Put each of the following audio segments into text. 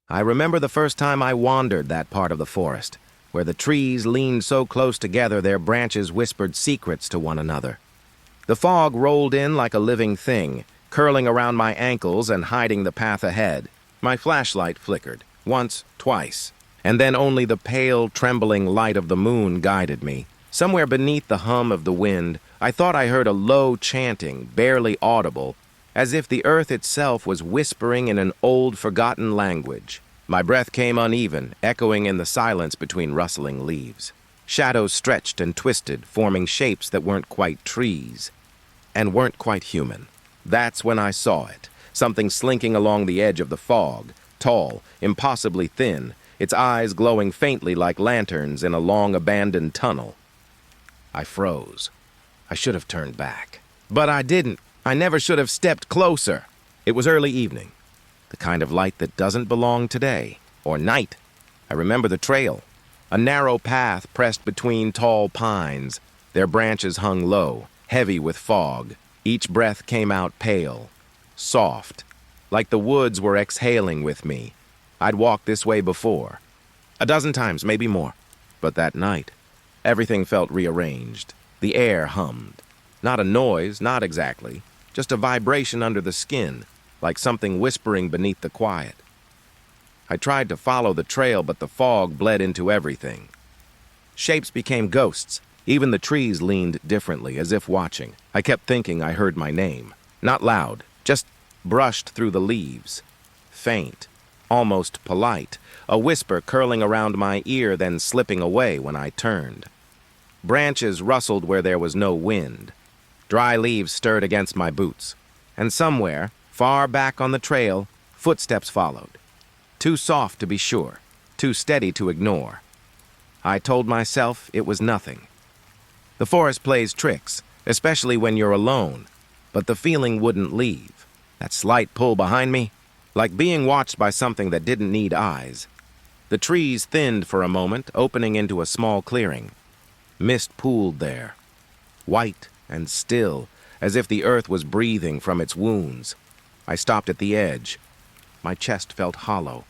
I remember the first time I wandered that part of the forest, where the trees leaned so close together their branches whispered secrets to one another. The fog rolled in like a living thing, curling around my ankles and hiding the path ahead. My flashlight flickered, once, twice, and then only the pale, trembling light of the moon guided me. Somewhere beneath the hum of the wind, I thought I heard a low chanting, barely audible, as if the earth itself was whispering in an old, forgotten language. My breath came uneven, echoing in the silence between rustling leaves. Shadows stretched and twisted, forming shapes that weren't quite trees, and weren't quite human. That's when I saw it, something slinking along the edge of the fog, tall, impossibly thin, its eyes glowing faintly like lanterns in a long abandoned tunnel. I froze. I should have turned back. But I didn't. I never should have stepped closer. It was early evening, the kind of light that doesn't belong today, or night. I remember the trail, a narrow path pressed between tall pines. Their branches hung low, heavy with fog. Each breath came out pale, soft, like the woods were exhaling with me. I'd walked this way before, a dozen times, maybe more. But that night, everything felt rearranged. The air hummed. Not a noise, not exactly, just a vibration under the skin, like something whispering beneath the quiet. I tried to follow the trail, but the fog bled into everything. Shapes became ghosts. Even the trees leaned differently, as if watching. I kept thinking I heard my name. Not loud, just brushed through the leaves. Faint, almost polite, a whisper curling around my ear, then slipping away when I turned. Branches rustled where there was no wind. Dry leaves stirred against my boots. And somewhere, far back on the trail, footsteps followed. Too soft to be sure, too steady to ignore. I told myself it was nothing. The forest plays tricks, especially when you're alone, but the feeling wouldn't leave. That slight pull behind me, like being watched by something that didn't need eyes. The trees thinned for a moment, opening into a small clearing. Mist pooled there, white and still, as if the earth was breathing from its wounds. I stopped at the edge. My chest felt hollow,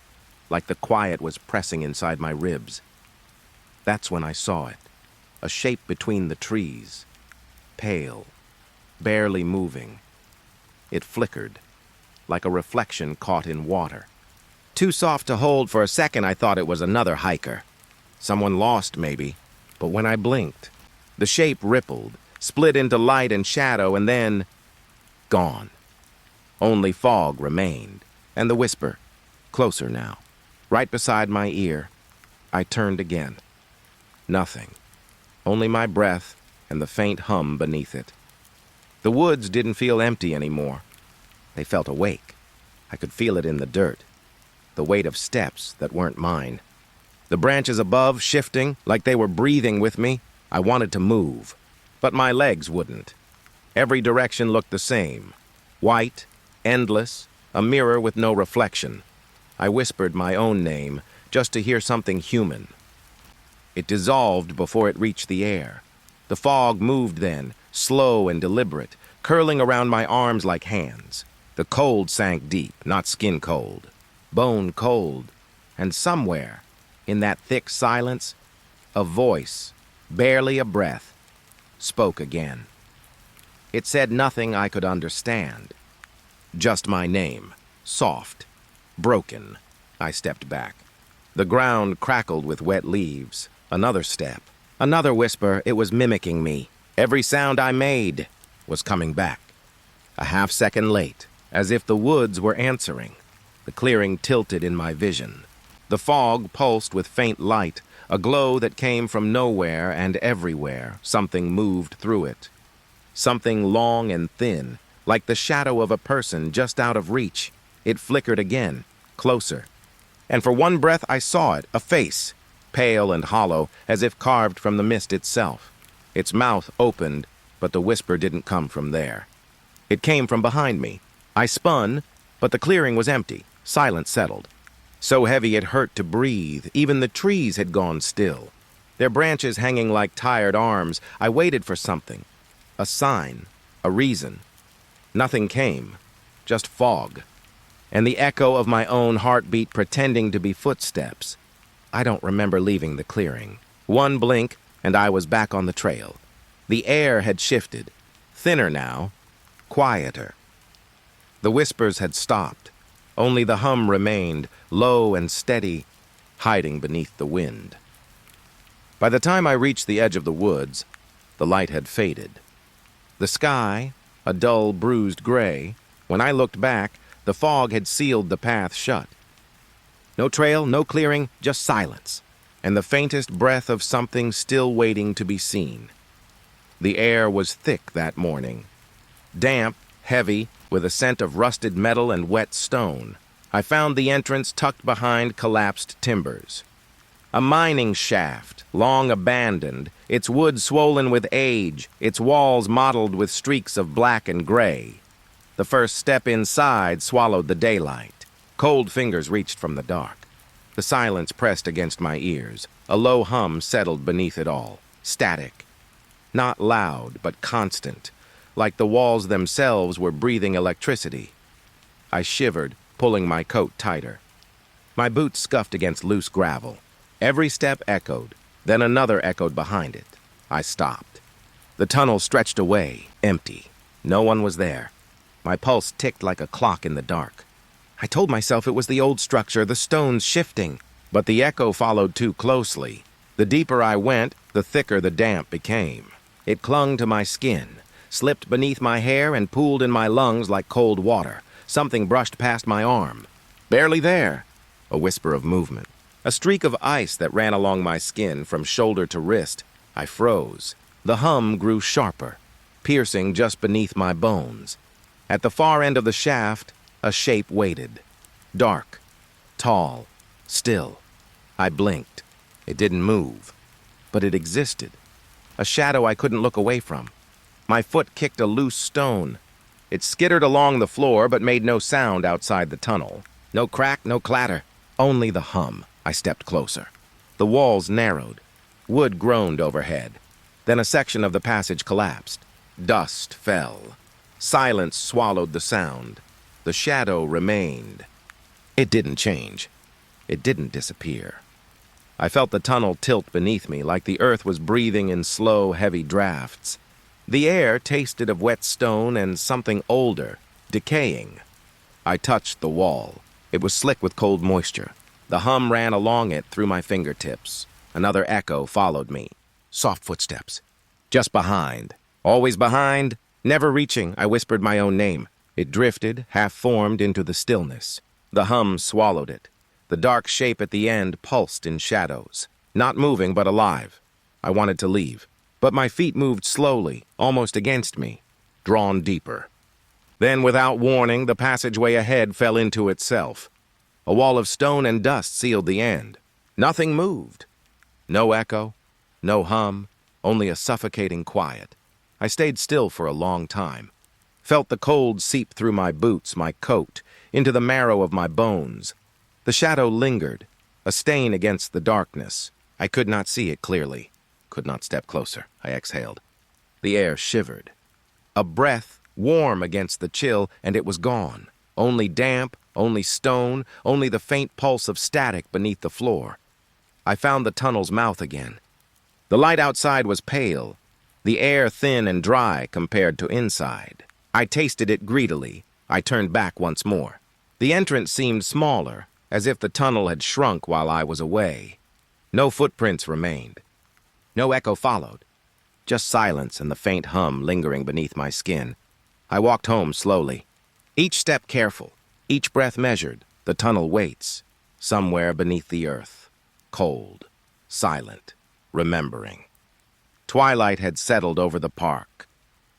like the quiet was pressing inside my ribs. That's when I saw it, a shape between the trees, pale, barely moving. It flickered, like a reflection caught in water. Too soft to hold. For a second, I thought it was another hiker. Someone lost, maybe. But when I blinked, the shape rippled, split into light and shadow, and then gone. Only fog remained, and the whisper, closer now, right beside my ear. I turned again. Nothing. Only my breath and the faint hum beneath it. The woods didn't feel empty anymore. They felt awake. I could feel it in the dirt, the weight of steps that weren't mine. The branches above shifting like they were breathing with me. I wanted to move, but my legs wouldn't. Every direction looked the same. White, endless, a mirror with no reflection. I whispered my own name, just to hear something human. It dissolved before it reached the air. The fog moved then, slow and deliberate, curling around my arms like hands. The cold sank deep, not skin cold, bone cold, and somewhere, in that thick silence, a voice, barely a breath, spoke again. It said nothing I could understand. Just my name, soft, broken. I stepped back. The ground crackled with wet leaves. Another step, another whisper. It was mimicking me. Every sound I made was coming back. A half-second late, as if the woods were answering. The clearing tilted in my vision. The fog pulsed with faint light, a glow that came from nowhere and everywhere. Something moved through it. Something long and thin, like the shadow of a person just out of reach. It flickered again, closer. And for one breath I saw it, a face, pale and hollow, as if carved from the mist itself. Its mouth opened, but the whisper didn't come from there. It came from behind me. I spun, but the clearing was empty. Silence settled. So heavy it hurt to breathe. Even the trees had gone still, their branches hanging like tired arms. I waited for something, a sign, a reason. Nothing came, just fog. and the echo of my own heartbeat pretending to be footsteps. I don't remember leaving the clearing. One blink, and I was back on the trail. The air had shifted. Thinner now, quieter. The whispers had stopped. Only the hum remained, low and steady, hiding beneath the wind. By the time I reached the edge of the woods, the light had faded. The sky, a dull, bruised gray. When I looked back, the fog had sealed the path shut. No trail, no clearing, just silence, and the faintest breath of something still waiting to be seen. The air was thick that morning. Damp, heavy, with a scent of rusted metal and wet stone. I found the entrance tucked behind collapsed timbers. A mining shaft, long abandoned, its wood swollen with age, its walls mottled with streaks of black and gray. The first step inside swallowed the daylight. Cold fingers reached from the dark. The silence pressed against my ears. A low hum settled beneath it all. Static. Not loud, but constant, like the walls themselves were breathing electricity. I shivered, pulling my coat tighter. My boots scuffed against loose gravel. Every step echoed, then another echoed behind it. I stopped. The tunnel stretched away, empty. No one was there. My pulse ticked like a clock in the dark. I told myself it was the old structure, the stones shifting, but the echo followed too closely. The deeper I went, the thicker the damp became. It clung to my skin, slipped beneath my hair, and pooled in my lungs like cold water. Something brushed past my arm. Barely there. A whisper of movement. A streak of ice that ran along my skin from shoulder to wrist. I froze. The hum grew sharper, piercing just beneath my bones. At the far end of the shaft, a shape waited. Dark, tall, still. I blinked. It didn't move, but it existed. A shadow I couldn't look away from. My foot kicked a loose stone. It skittered along the floor but made no sound outside the tunnel. No crack, no clatter, only the hum. I stepped closer. The walls narrowed. Wood groaned overhead. Then a section of the passage collapsed. Dust fell. Silence swallowed the sound. The shadow remained. It didn't change. It didn't disappear. I felt the tunnel tilt beneath me like the earth was breathing in slow, heavy drafts. The air tasted of wet stone and something older, decaying. I touched the wall. It was slick with cold moisture. The hum ran along it through my fingertips. Another echo followed me. Soft footsteps. Just behind. Always behind. Never reaching, I whispered my own name. It drifted, half-formed into the stillness. The hum swallowed it. The dark shape at the end pulsed in shadows. Not moving, but alive. I wanted to leave. But my feet moved slowly, almost against me, drawn deeper. Then, without warning, the passageway ahead fell into itself. A wall of stone and dust sealed the end. Nothing moved. No echo, no hum, only a suffocating quiet. I stayed still for a long time. Felt the cold seep through my boots, my coat, into the marrow of my bones. The shadow lingered, a stain against the darkness. I could not see it clearly. Could not step closer. I exhaled. The air shivered. A breath, warm against the chill, and it was gone. Only damp, only stone, only the faint pulse of static beneath the floor. I found the tunnel's mouth again. The light outside was pale, the air thin and dry compared to inside. I tasted it greedily. I turned back once more. The entrance seemed smaller, as if the tunnel had shrunk while I was away. No footprints remained. No echo followed. Just silence and the faint hum lingering beneath my skin. I walked home slowly. Each step careful, each breath measured. The tunnel waits, somewhere beneath the earth. Cold, silent, remembering. Twilight had settled over the park.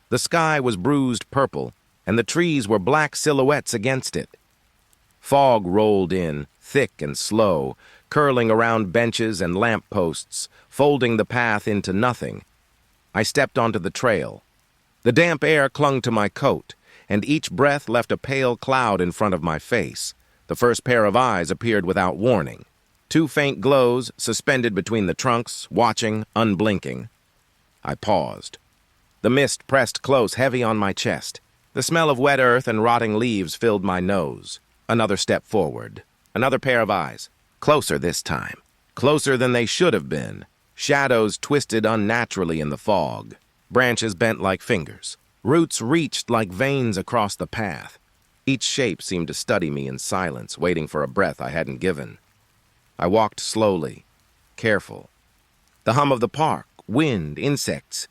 The sky was bruised purple, and the trees were black silhouettes against it. Fog rolled in, thick and slow, curling around benches and lampposts, folding the path into nothing. I stepped onto the trail. The damp air clung to my coat, and each breath left a pale cloud in front of my face. The first pair of eyes appeared without warning. Two faint glows suspended between the trunks, watching, unblinking. I paused. The mist pressed close, heavy on my chest. The smell of wet earth and rotting leaves filled my nose. Another step forward. Another pair of eyes. Closer this time. Closer than they should have been. Shadows twisted unnaturally in the fog. Branches bent like fingers. Roots reached like veins across the path. Each shape seemed to study me in silence, waiting for a breath I hadn't given. I walked slowly, careful. The hum of the park, wind, insects,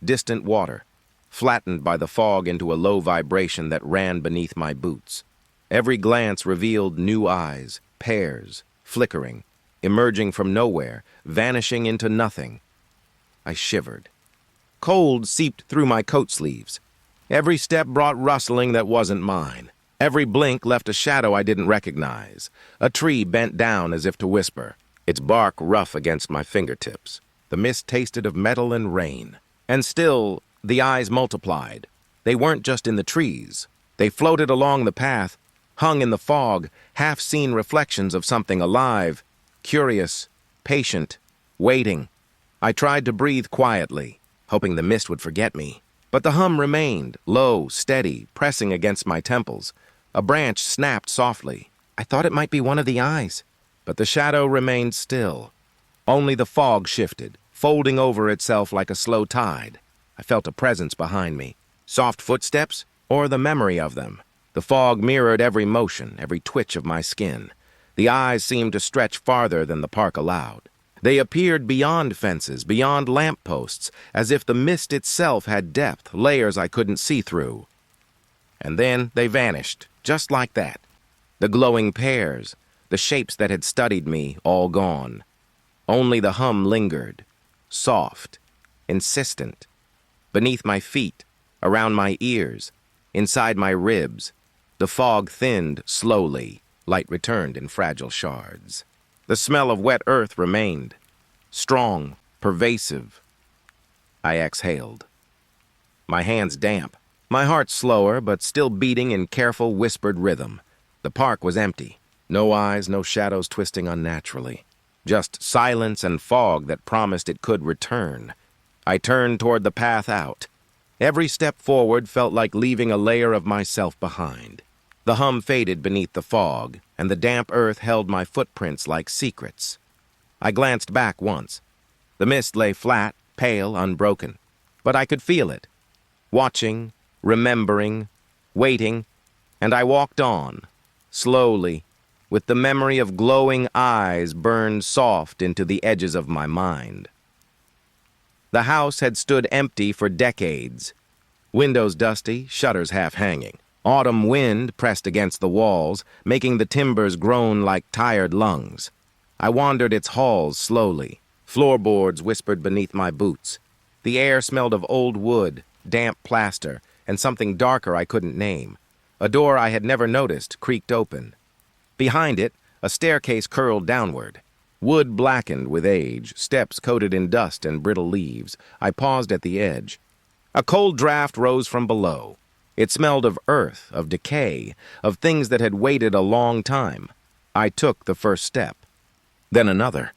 distant water, flattened by the fog into a low vibration that ran beneath my boots. Every glance revealed new eyes, pairs, flickering, emerging from nowhere, vanishing into nothing. I shivered. Cold seeped through my coat sleeves. Every step brought rustling that wasn't mine. Every blink left a shadow I didn't recognize. A tree bent down as if to whisper, its bark rough against my fingertips. The mist tasted of metal and rain. And still, the eyes multiplied. They weren't just in the trees. They floated along the path, hung in the fog, half-seen reflections of something alive, curious, patient, waiting. I tried to breathe quietly, hoping the mist would forget me. But the hum remained, low, steady, pressing against my temples. A branch snapped softly. I thought it might be one of the eyes. But the shadow remained still. Only the fog shifted, folding over itself like a slow tide. I felt a presence behind me. Soft footsteps, or the memory of them. The fog mirrored every motion, every twitch of my skin. The eyes seemed to stretch farther than the park allowed. They appeared beyond fences, beyond lampposts, as if the mist itself had depth, layers I couldn't see through. And then they vanished, just like that. The glowing pairs, the shapes that had studied me, all gone. Only the hum lingered, soft, insistent. Beneath my feet, around my ears, inside my ribs, the fog thinned slowly, light returned in fragile shards. The smell of wet earth remained, strong, pervasive. I exhaled. My hands damp, my heart slower but still beating in careful whispered rhythm. The park was empty. No eyes, no shadows twisting unnaturally. Just silence and fog that promised it could return. I turned toward the path out. Every step forward felt like leaving a layer of myself behind. The hum faded beneath the fog, and the damp earth held my footprints like secrets. I glanced back once. The mist lay flat, pale, unbroken. But I could feel it. Watching, remembering, waiting, and I walked on, slowly, with the memory of glowing eyes burned soft into the edges of my mind. The house had stood empty for decades. Windows dusty, shutters half hanging. Autumn wind pressed against the walls, making the timbers groan like tired lungs. I wandered its halls slowly. Floorboards whispered beneath my boots. The air smelled of old wood, damp plaster, and something darker I couldn't name. A door I had never noticed creaked open. Behind it, a staircase curled downward. Wood blackened with age, steps coated in dust and brittle leaves. I paused at the edge. A cold draft rose from below. It smelled of earth, of decay, of things that had waited a long time. I took the first step. Then another.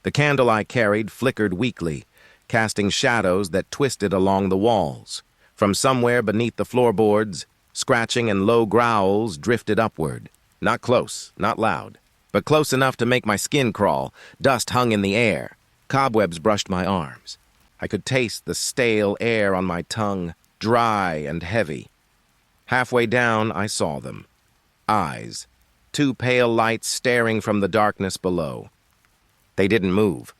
The candle I carried flickered weakly, casting shadows that twisted along the walls. From somewhere beneath the floorboards, scratching and low growls drifted upward. Not close, not loud, but close enough to make my skin crawl. Dust hung in the air. Cobwebs brushed my arms. I could taste the stale air on my tongue, dry and heavy. Halfway down, I saw them. Eyes. Two pale lights staring from the darkness below. They didn't move,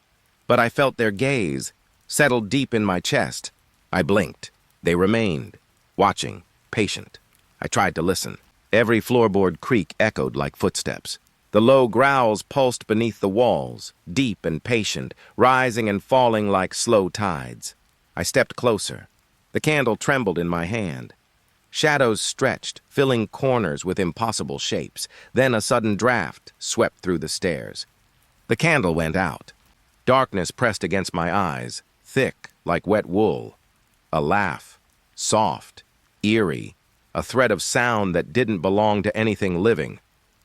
but I felt their gaze, settled deep in my chest. I blinked. They remained, watching, patient. I tried to listen. Every floorboard creak echoed like footsteps. The low growls pulsed beneath the walls, deep and patient, rising and falling like slow tides. I stepped closer. The candle trembled in my hand. Shadows stretched, filling corners with impossible shapes. Then a sudden draft swept through the stairs. The candle went out. Darkness pressed against my eyes, thick like wet wool. A laugh, soft, eerie, a thread of sound that didn't belong to anything living.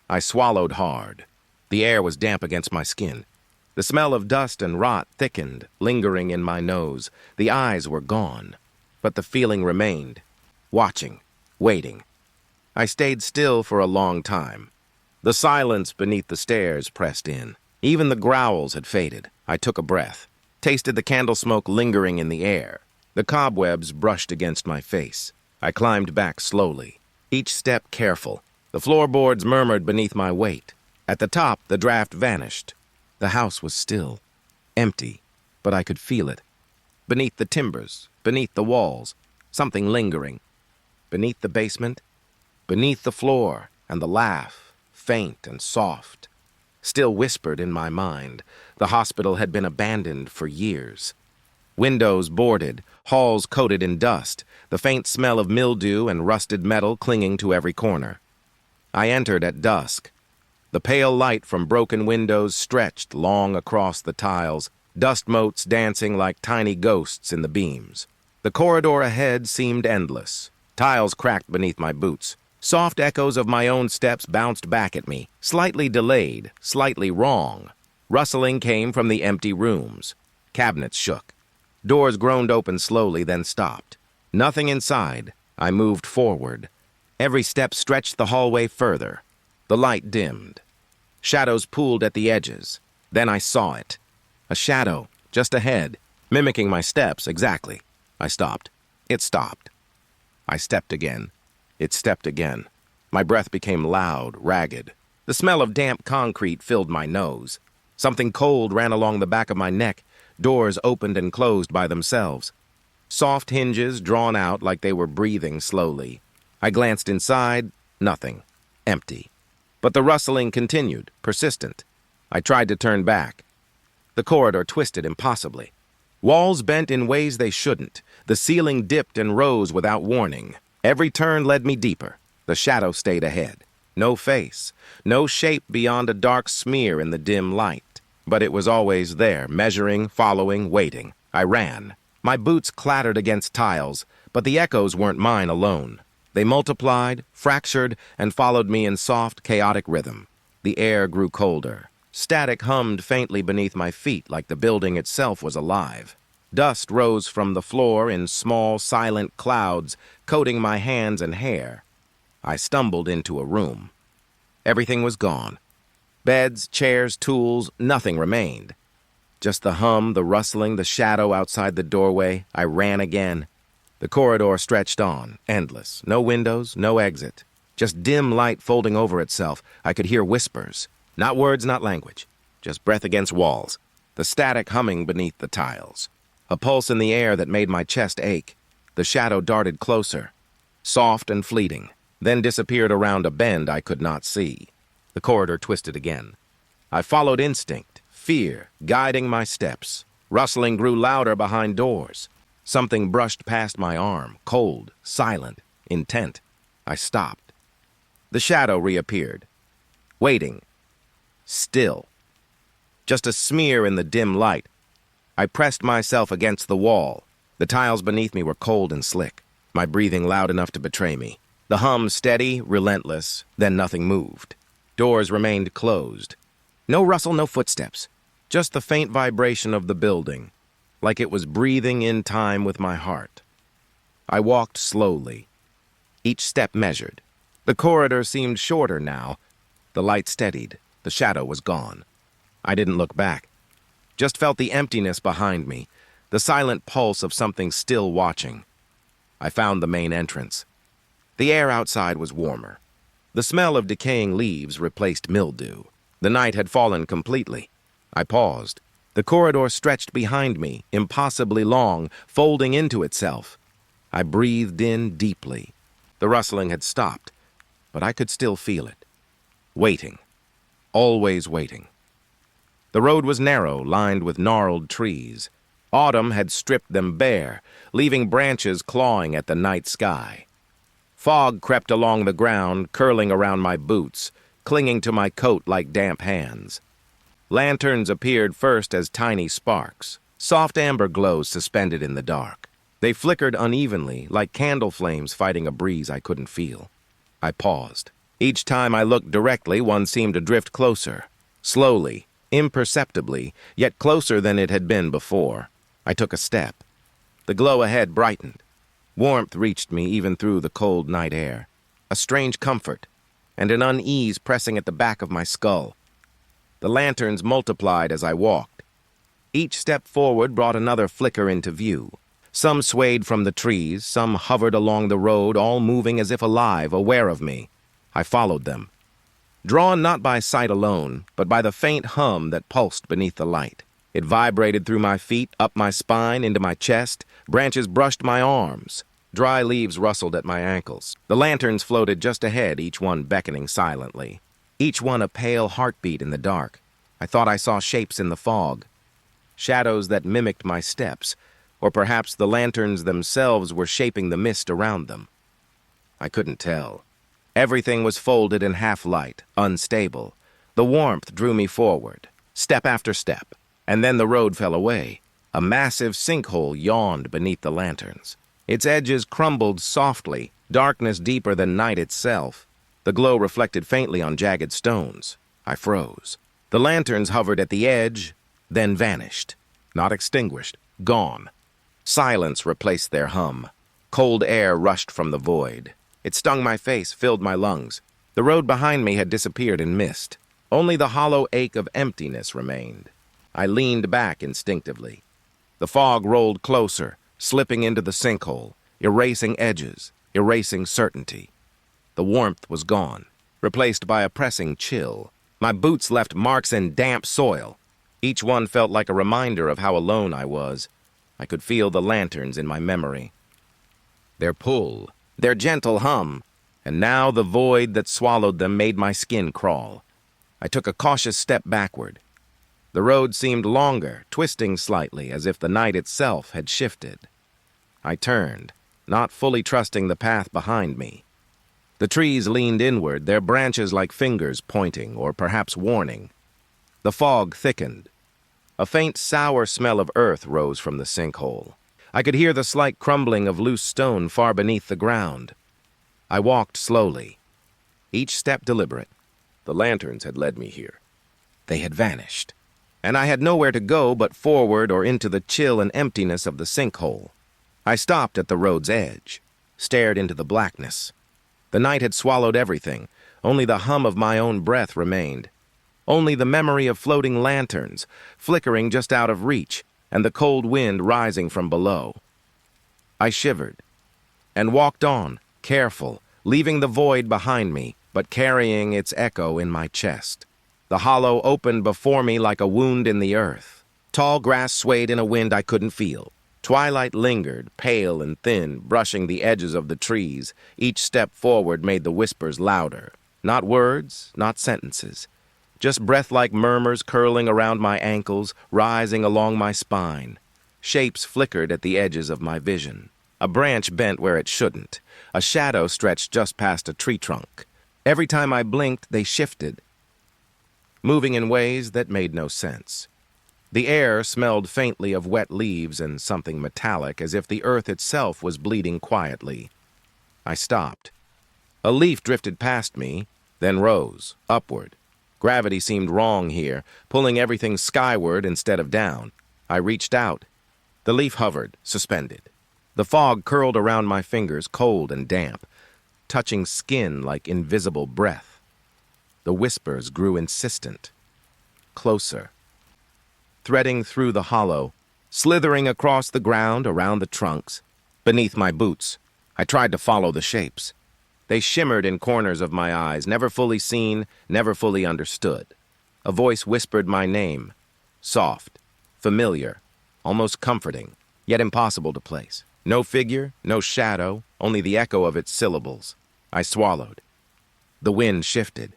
I swallowed hard. The air was damp against my skin. The smell of dust and rot thickened, lingering in my nose. The eyes were gone, but the feeling remained. Watching, waiting. I stayed still for a long time. The silence beneath the stairs pressed in. Even the growls had faded. I took a breath, tasted the candle smoke lingering in the air. The cobwebs brushed against my face. I climbed back slowly, each step careful. The floorboards murmured beneath my weight. At the top, the draft vanished. The house was still, empty, but I could feel it. Beneath the timbers, beneath the walls, something lingering. Beneath the basement, beneath the floor, and the laugh, faint and soft, still whispered in my mind. The hospital had been abandoned for years. Windows boarded, halls coated in dust, the faint smell of mildew and rusted metal clinging to every corner. I entered at dusk. The pale light from broken windows stretched long across the tiles, dust motes dancing like tiny ghosts in the beams. The corridor ahead seemed endless. Tiles cracked beneath my boots. Soft echoes of my own steps bounced back at me, slightly delayed, slightly wrong. Rustling came from the empty rooms. Cabinets shook. Doors groaned open slowly, then stopped. Nothing inside. I moved forward. Every step stretched the hallway further. The light dimmed. Shadows pooled at the edges. Then I saw it. A shadow, just ahead, mimicking my steps exactly. I stopped. It stopped. I stepped again. It stepped again. My breath became loud, ragged. The smell of damp concrete filled my nose. Something cold ran along the back of my neck. Doors opened and closed by themselves. Soft hinges drawn out like they were breathing slowly. I glanced inside. Nothing. Empty. But the rustling continued, persistent. I tried to turn back. The corridor twisted impossibly. Walls bent in ways they shouldn't. The ceiling dipped and rose without warning. Every turn led me deeper. The shadow stayed ahead. No face, no shape beyond a dark smear in the dim light. But it was always there, measuring, following, waiting. I ran. My boots clattered against tiles, but the echoes weren't mine alone. They multiplied, fractured, and followed me in soft, chaotic rhythm. The air grew colder. Static hummed faintly beneath my feet like the building itself was alive. Dust rose from the floor in small, silent clouds, coating my hands and hair. I stumbled into a room. Everything was gone. Beds, chairs, tools, nothing remained. Just the hum, the rustling, the shadow outside the doorway. I ran again. The corridor stretched on, endless. No windows, no exit. Just dim light folding over itself. I could hear whispers. Not words, not language. Just breath against walls. The static humming beneath the tiles. A pulse in the air that made my chest ache. The shadow darted closer, soft and fleeting, then disappeared around a bend I could not see. The corridor twisted again. I followed instinct, fear, guiding my steps. Rustling grew louder behind doors. Something brushed past my arm, cold, silent, intent. I stopped. The shadow reappeared, waiting, still. Just a smear in the dim light. I pressed myself against the wall. The tiles beneath me were cold and slick, my breathing loud enough to betray me. The hum steady, relentless, then nothing moved. Doors remained closed. No rustle, no footsteps. Just the faint vibration of the building, like it was breathing in time with my heart. I walked slowly, each step measured. The corridor seemed shorter now. The light steadied. The shadow was gone. I didn't look back. Just felt the emptiness behind me, the silent pulse of something still watching. I found the main entrance. The air outside was warmer. The smell of decaying leaves replaced mildew. The night had fallen completely. I paused. The corridor stretched behind me, impossibly long, folding into itself. I breathed in deeply. The rustling had stopped, but I could still feel it. Waiting. Always waiting. The road was narrow, lined with gnarled trees. Autumn had stripped them bare, leaving branches clawing at the night sky. Fog crept along the ground, curling around my boots, clinging to my coat like damp hands. Lanterns appeared first as tiny sparks, soft amber glows suspended in the dark. They flickered unevenly, like candle flames fighting a breeze I couldn't feel. I paused. Each time I looked directly, one seemed to drift closer. Slowly, imperceptibly, yet closer than it had been before. I took a step. The glow ahead brightened. Warmth reached me even through the cold night air. a strange comfort, and an unease pressing at the back of my skull. The lanterns multiplied as I walked. Each step forward brought another flicker into view. Some swayed from the trees, some hovered along the road, all moving as if alive, aware of me. I followed them, drawn not by sight alone, but by the faint hum that pulsed beneath the light. It vibrated through my feet, up my spine, into my chest. Branches brushed my arms. Dry leaves rustled at my ankles. The lanterns floated just ahead, each one beckoning silently. Each one a pale heartbeat in the dark. I thought I saw shapes in the fog, shadows that mimicked my steps, or perhaps the lanterns themselves were shaping the mist around them. I couldn't tell. Everything was folded in half-light, unstable. The warmth drew me forward, step after step, and then the road fell away. A massive sinkhole yawned beneath the lanterns. Its edges crumbled softly, darkness deeper than night itself. The glow reflected faintly on jagged stones. I froze. The lanterns hovered at the edge, then vanished. Not extinguished, gone. Silence replaced their hum. Cold air rushed from the void. It stung my face, filled my lungs. The road behind me had disappeared in mist. Only the hollow ache of emptiness remained. I leaned back instinctively. The fog rolled closer, slipping into the sinkhole, erasing edges, erasing certainty. The warmth was gone, replaced by a pressing chill. My boots left marks in damp soil. Each one felt like a reminder of how alone I was. I could feel the lanterns in my memory, their pull, their gentle hum, and now the void that swallowed them made my skin crawl. I took a cautious step backward. The road seemed longer, twisting slightly, as if the night itself had shifted. I turned, not fully trusting the path behind me. The trees leaned inward, their branches like fingers pointing, or perhaps warning. The fog thickened. A faint, sour smell of earth rose from the sinkhole. I could hear the slight crumbling of loose stone far beneath the ground. I walked slowly, each step deliberate. The lanterns had led me here. They had vanished, and I had nowhere to go but forward or into the chill and emptiness of the sinkhole. I stopped at the road's edge, stared into the blackness. The night had swallowed everything. Only the hum of my own breath remained. Only the memory of floating lanterns, flickering just out of reach, and the cold wind rising from below. I shivered and walked on, careful, leaving the void behind me, but carrying its echo in my chest. The hollow opened before me like a wound in the earth. Tall grass swayed in a wind I couldn't feel. Twilight lingered, pale and thin, brushing the edges of the trees. Each step forward made the whispers louder. Not words, not sentences. Just breath-like murmurs curling around my ankles, rising along my spine. Shapes flickered at the edges of my vision. A branch bent where it shouldn't. A shadow stretched just past a tree trunk. Every time I blinked, they shifted, moving in ways that made no sense. The air smelled faintly of wet leaves and something metallic, as if the earth itself was bleeding quietly. I stopped. A leaf drifted past me, then rose, upward. Gravity seemed wrong here, pulling everything skyward instead of down. I reached out. The leaf hovered, suspended. The fog curled around my fingers, cold and damp, touching skin like invisible breath. The whispers grew insistent, closer, threading through the hollow, slithering across the ground around the trunks, beneath my boots. I tried to follow the shapes. They shimmered in corners of my eyes, never fully seen, never fully understood. A voice whispered my name, soft, familiar, almost comforting, yet impossible to place. No figure, no shadow, only the echo of its syllables. I swallowed. The wind shifted.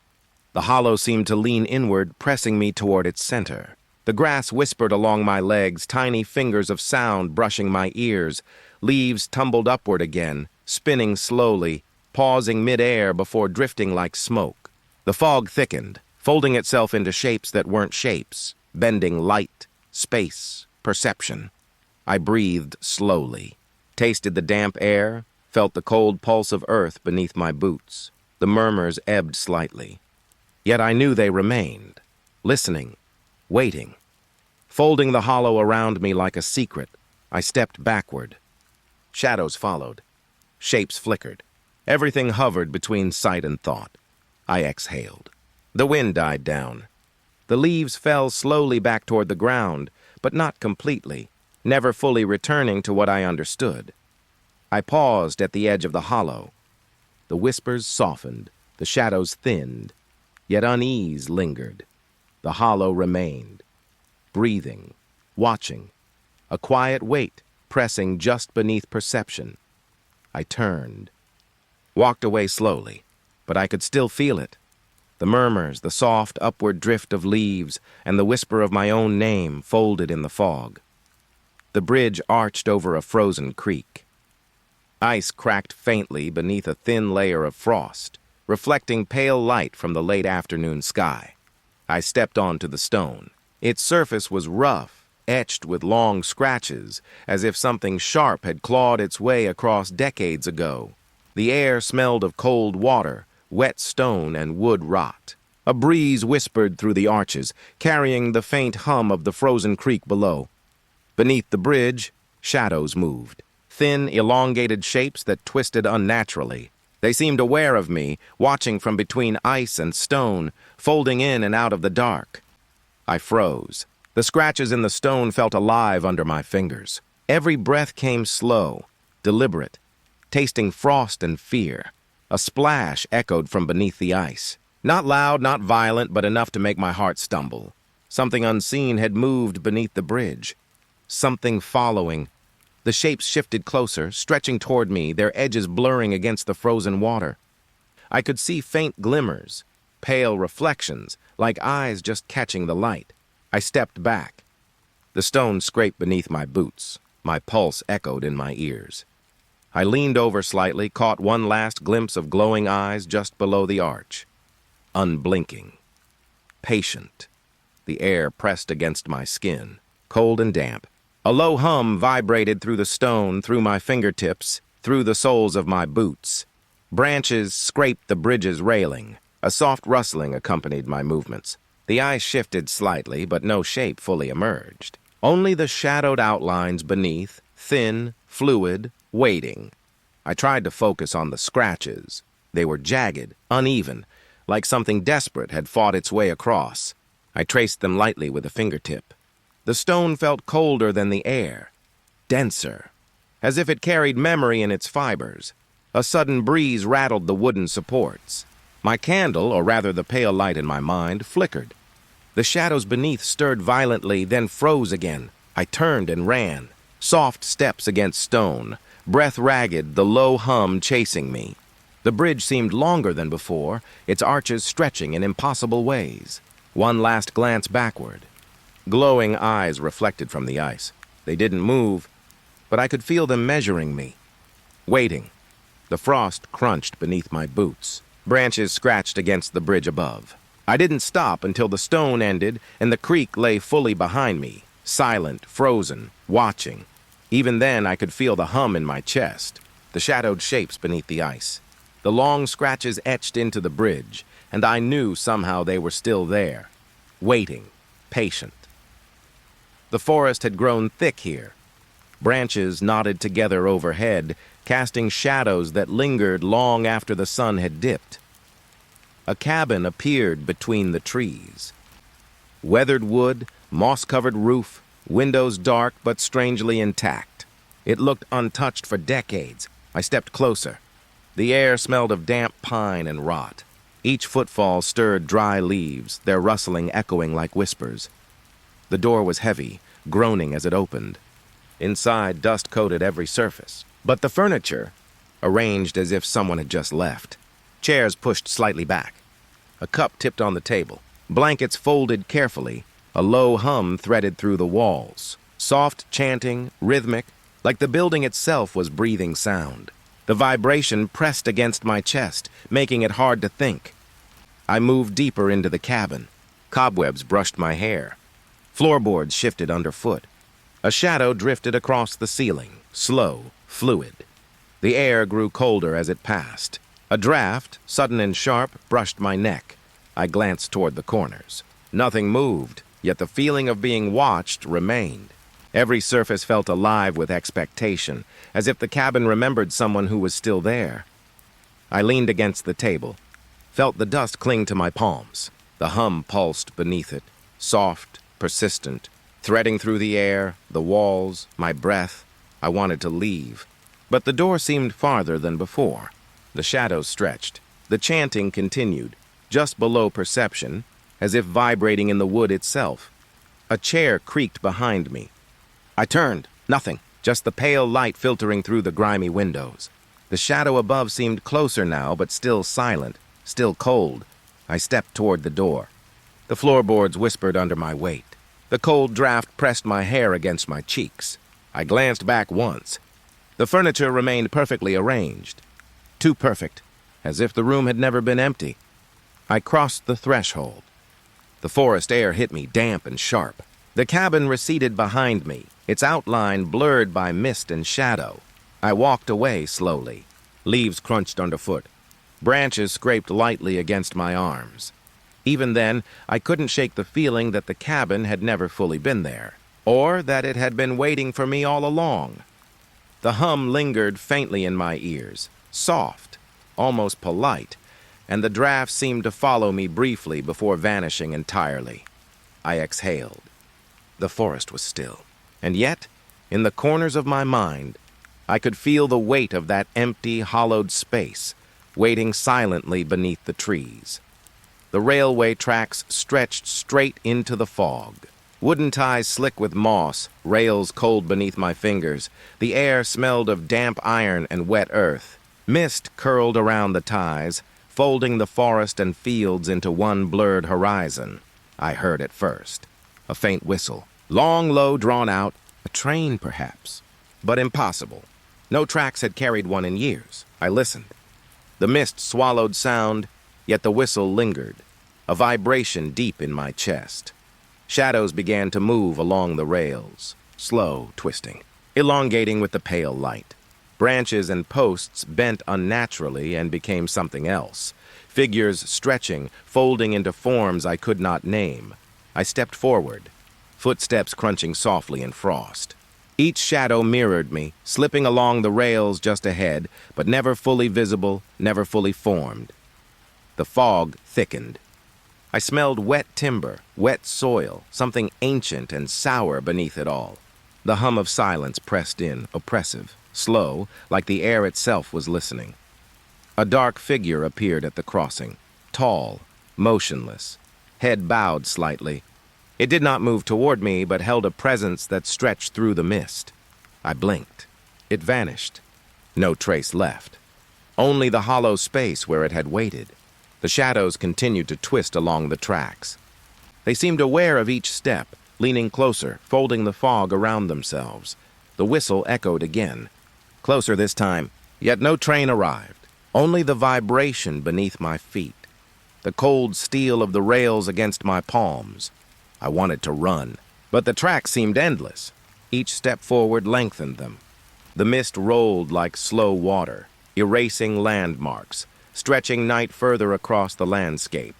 The hollow seemed to lean inward, pressing me toward its center. The grass whispered along my legs, tiny fingers of sound brushing my ears. Leaves tumbled upward again, spinning slowly, pausing mid-air before drifting like smoke. The fog thickened, folding itself into shapes that weren't shapes, bending light, space, perception. I breathed slowly, tasted the damp air, felt the cold pulse of earth beneath my boots. The murmurs ebbed slightly. Yet I knew they remained, listening, waiting. Folding the hollow around me like a secret, I stepped backward. Shadows followed. Shapes flickered. Everything hovered between sight and thought. I exhaled. The wind died down. The leaves fell slowly back toward the ground, but not completely, never fully returning to what I understood. I paused at the edge of the hollow. The whispers softened, the shadows thinned, yet unease lingered. The hollow remained, breathing, watching, a quiet weight pressing just beneath perception. I turned, walked away slowly, but I could still feel it. The murmurs, the soft upward drift of leaves, and the whisper of my own name folded in the fog. The bridge arched over a frozen creek. Ice cracked faintly beneath a thin layer of frost, reflecting pale light from the late afternoon sky. I stepped onto the stone. Its surface was rough, etched with long scratches, as if something sharp had clawed its way across decades ago. The air smelled of cold water, wet stone, and wood rot. A breeze whispered through the arches, carrying the faint hum of the frozen creek below. Beneath the bridge, shadows moved, thin, elongated shapes that twisted unnaturally. They seemed aware of me, watching from between ice and stone, folding in and out of the dark. I froze. The scratches in the stone felt alive under my fingers. Every breath came slow, deliberate, tasting frost and fear. A splash echoed from beneath the ice. Not loud, not violent, but enough to make my heart stumble. Something unseen had moved beneath the bridge. Something following. The shapes shifted closer, stretching toward me, their edges blurring against the frozen water. I could see faint glimmers, pale reflections, like eyes just catching the light. I stepped back. The stone scraped beneath my boots. My pulse echoed in my ears. I leaned over slightly, caught one last glimpse of glowing eyes just below the arch. Unblinking. Patient. The air pressed against my skin, cold and damp. A low hum vibrated through the stone, through my fingertips, through the soles of my boots. Branches scraped the bridge's railing. A soft rustling accompanied my movements. The ice shifted slightly, but no shape fully emerged. Only the shadowed outlines beneath, thin, fluid, waiting. I tried to focus on the scratches. They were jagged, uneven, like something desperate had fought its way across. I traced them lightly with a fingertip. The stone felt colder than the air, denser, as if it carried memory in its fibers. A sudden breeze rattled the wooden supports. My candle, or rather the pale light in my mind, flickered. The shadows beneath stirred violently, then froze again. I turned and ran. Soft steps against stone, breath ragged, the low hum chasing me. The bridge seemed longer than before, its arches stretching in impossible ways. One last glance backward. Glowing eyes reflected from the ice. They didn't move, but I could feel them measuring me. Waiting. The frost crunched beneath my boots. Branches scratched against the bridge above. I didn't stop until the stone ended and the creek lay fully behind me, silent, frozen, watching. Even then, I could feel the hum in my chest, the shadowed shapes beneath the ice. The long scratches etched into the bridge, and I knew somehow they were still there, waiting, patient. The forest had grown thick here. Branches knotted together overhead, casting shadows that lingered long after the sun had dipped. A cabin appeared between the trees. Weathered wood, moss-covered roof, windows dark but strangely intact. It looked untouched for decades. I stepped closer. The air smelled of damp pine and rot. Each footfall stirred dry leaves, their rustling echoing like whispers. The door was heavy, groaning as it opened. Inside, dust coated every surface. But the furniture, arranged as if someone had just left. Chairs pushed slightly back. A cup tipped on the table. Blankets folded carefully. A low hum threaded through the walls. Soft chanting, rhythmic, like the building itself was breathing sound. The vibration pressed against my chest, making it hard to think. I moved deeper into the cabin. Cobwebs brushed my hair. Floorboards shifted underfoot. A shadow drifted across the ceiling, slow, fluid. The air grew colder as it passed. A draft, sudden and sharp, brushed my neck. I glanced toward the corners. Nothing moved, yet the feeling of being watched remained. Every surface felt alive with expectation, as if the cabin remembered someone who was still there. I leaned against the table, felt the dust cling to my palms. The hum pulsed beneath it, soft, persistent, threading through the air, the walls, my breath. I wanted to leave, but the door seemed farther than before. The shadows stretched. The chanting continued, just below perception, as if vibrating in the wood itself. A chair creaked behind me. I turned. Nothing, just the pale light filtering through the grimy windows. The shadow above seemed closer now, but still silent, still cold. I stepped toward the door. The floorboards whispered under my weight. The cold draft pressed my hair against my cheeks. I glanced back once. The furniture remained perfectly arranged. Too perfect, as if the room had never been empty. I crossed the threshold. The forest air hit me damp and sharp. The cabin receded behind me, its outline blurred by mist and shadow. I walked away slowly. Leaves crunched underfoot. Branches scraped lightly against my arms. Even then, I couldn't shake the feeling that the cabin had never fully been there, or that it had been waiting for me all along. The hum lingered faintly in my ears, soft, almost polite, and the draft seemed to follow me briefly before vanishing entirely. I exhaled. The forest was still, and yet, in the corners of my mind, I could feel the weight of that empty, hollowed space, waiting silently beneath the trees. The railway tracks stretched straight into the fog. Wooden ties slick with moss, rails cold beneath my fingers. The air smelled of damp iron and wet earth. Mist curled around the ties, folding the forest and fields into one blurred horizon. I heard it first. A faint whistle. Long, low, drawn out. A train, perhaps. But impossible. No tracks had carried one in years. I listened. The mist swallowed sound, yet the whistle lingered, a vibration deep in my chest. Shadows began to move along the rails, slow, twisting, elongating with the pale light. Branches and posts bent unnaturally and became something else. Figures stretching, folding into forms I could not name. I stepped forward, footsteps crunching softly in frost. Each shadow mirrored me, slipping along the rails just ahead, but never fully visible, never fully formed. The fog thickened. I smelled wet timber, wet soil, something ancient and sour beneath it all. The hum of silence pressed in, oppressive, slow, like the air itself was listening. A dark figure appeared at the crossing, tall, motionless, head bowed slightly. It did not move toward me, but held a presence that stretched through the mist. I blinked. It vanished. No trace left. Only the hollow space where it had waited. The shadows continued to twist along the tracks. They seemed aware of each step, leaning closer, folding the fog around themselves. The whistle echoed again. Closer this time, yet no train arrived. Only the vibration beneath my feet. The cold steel of the rails against my palms. I wanted to run, but the tracks seemed endless. Each step forward lengthened them. The mist rolled like slow water, erasing landmarks, stretching night further across the landscape.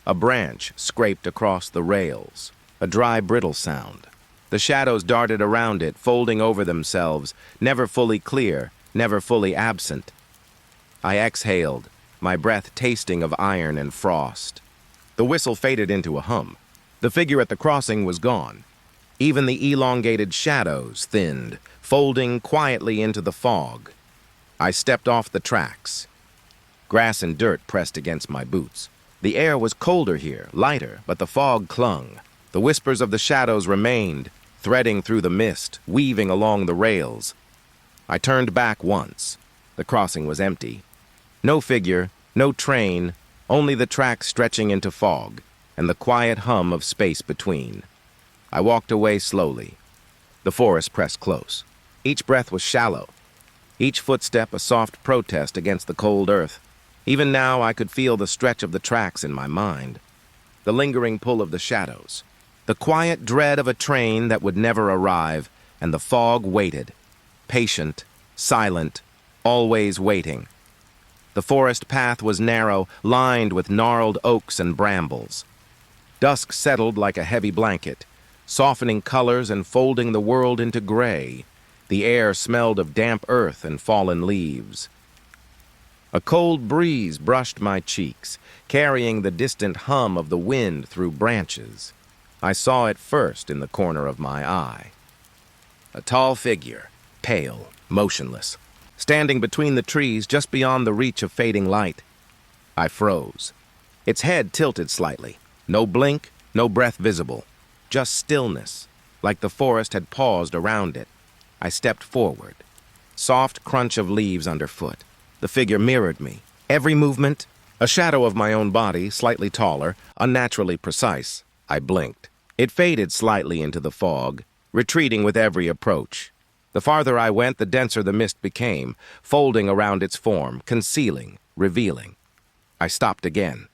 A branch scraped across the rails, a dry, brittle sound. The shadows darted around it, folding over themselves, never fully clear, never fully absent. I exhaled, my breath tasting of iron and frost. The whistle faded into a hum. The figure at the crossing was gone. Even the elongated shadows thinned, folding quietly into the fog. I stepped off the tracks. Grass and dirt pressed against my boots. The air was colder here, lighter, but the fog clung. The whispers of the shadows remained, threading through the mist, weaving along the rails. I turned back once. The crossing was empty. No figure, no train, only the tracks stretching into fog, and the quiet hum of space between. I walked away slowly. The forest pressed close. Each breath was shallow, each footstep a soft protest against the cold earth. Even now I could feel the stretch of the tracks in my mind, the lingering pull of the shadows, the quiet dread of a train that would never arrive, and the fog waited, patient, silent, always waiting. The forest path was narrow, lined with gnarled oaks and brambles. Dusk settled like a heavy blanket, softening colors and folding the world into gray. The air smelled of damp earth and fallen leaves. A cold breeze brushed my cheeks, carrying the distant hum of the wind through branches. I saw it first in the corner of my eye. A tall figure, pale, motionless, standing between the trees just beyond the reach of fading light. I froze. Its head tilted slightly. No blink, no breath visible. Just stillness, like the forest had paused around it. I stepped forward. Soft crunch of leaves underfoot. The figure mirrored me. Every movement, a shadow of my own body, slightly taller, unnaturally precise. I blinked. It faded slightly into the fog, retreating with every approach. The farther I went, the denser the mist became, folding around its form, concealing, revealing. I stopped again.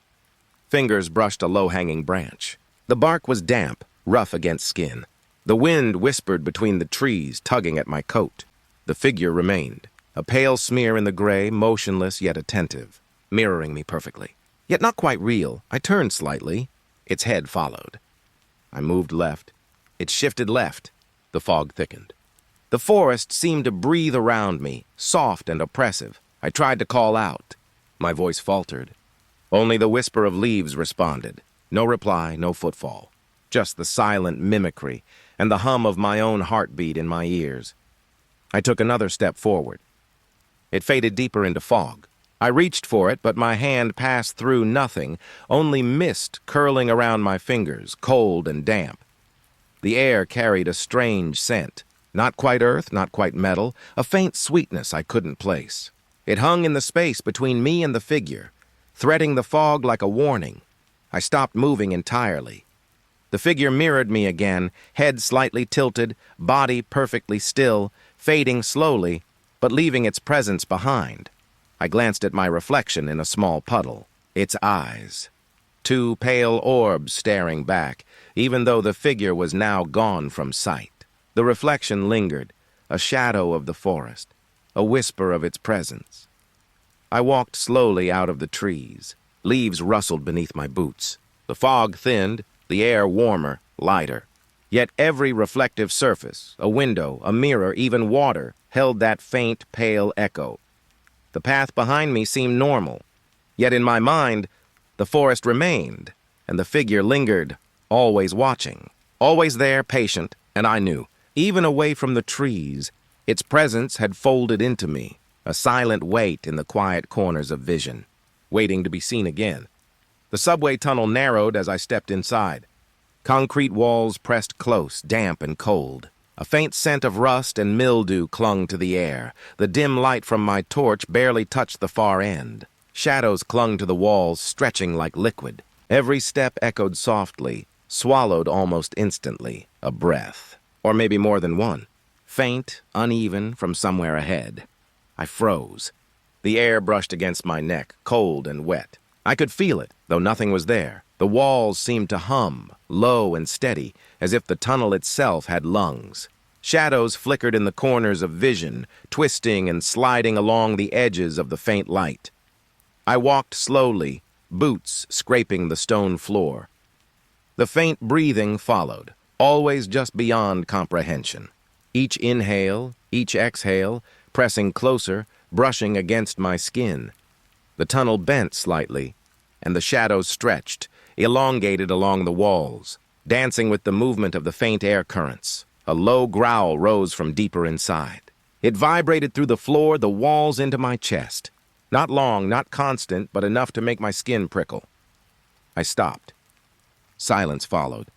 Fingers brushed a low-hanging branch. The bark was damp, rough against skin. The wind whispered between the trees, tugging at my coat. The figure remained, a pale smear in the gray, motionless yet attentive, mirroring me perfectly. Yet not quite real. I turned slightly. Its head followed. I moved left. It shifted left. The fog thickened. The forest seemed to breathe around me, soft and oppressive. I tried to call out. My voice faltered. Only the whisper of leaves responded. No reply, no footfall. Just the silent mimicry and the hum of my own heartbeat in my ears. I took another step forward. It faded deeper into fog. I reached for it, but my hand passed through nothing, only mist curling around my fingers, cold and damp. The air carried a strange scent. Not quite earth, not quite metal, a faint sweetness I couldn't place. It hung in the space between me and the figure, threading the fog like a warning. I stopped moving entirely. The figure mirrored me again, head slightly tilted, body perfectly still, fading slowly, but leaving its presence behind. I glanced at my reflection in a small puddle. Its eyes. Two pale orbs staring back, even though the figure was now gone from sight. The reflection lingered, a shadow of the forest, a whisper of its presence. I walked slowly out of the trees. Leaves rustled beneath my boots. The fog thinned, the air warmer, lighter. Yet every reflective surface, a window, a mirror, even water, held that faint, pale echo. The path behind me seemed normal. Yet in my mind, the forest remained, and the figure lingered, always watching, always there, patient, and I knew. Even away from the trees, its presence had folded into me, a silent weight in the quiet corners of vision, waiting to be seen again. The subway tunnel narrowed as I stepped inside. Concrete walls pressed close, damp and cold. A faint scent of rust and mildew clung to the air. The dim light from my torch barely touched the far end. Shadows clung to the walls, stretching like liquid. Every step echoed softly, swallowed almost instantly, a breath. Or maybe more than one. Faint, uneven, from somewhere ahead. I froze. The air brushed against my neck, cold and wet. I could feel it, though nothing was there. The walls seemed to hum, low and steady, as if the tunnel itself had lungs. Shadows flickered in the corners of vision, twisting and sliding along the edges of the faint light. I walked slowly, boots scraping the stone floor. The faint breathing followed, always just beyond comprehension. Each inhale, each exhale, pressing closer, brushing against my skin. The tunnel bent slightly, and the shadows stretched, elongated along the walls, dancing with the movement of the faint air currents. A low growl rose from deeper inside. It vibrated through the floor, the walls into my chest. Not long, not constant, but enough to make my skin prickle. I stopped. Silence followed.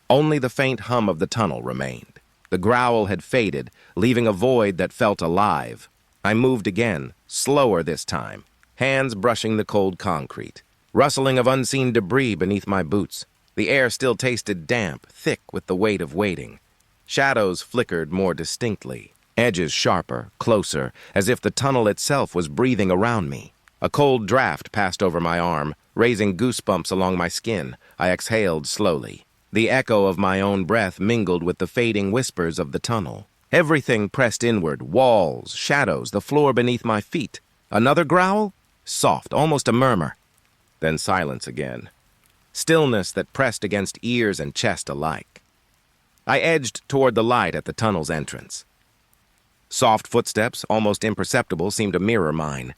Only the faint hum of the tunnel remained. The growl had faded, leaving a void that felt alive. I moved again, slower this time, hands brushing the cold concrete. Rustling of unseen debris beneath my boots. The air still tasted damp, thick with the weight of waiting. Shadows flickered more distinctly, edges sharper, closer, as if the tunnel itself was breathing around me. A cold draft passed over my arm, raising goosebumps along my skin. I exhaled slowly. The echo of my own breath mingled with the fading whispers of the tunnel. Everything pressed inward, walls, shadows, the floor beneath my feet. Another growl? Soft, almost a murmur. Then silence again. Stillness that pressed against ears and chest alike. I edged toward the light at the tunnel's entrance. Soft footsteps, almost imperceptible, seemed to mirror mine.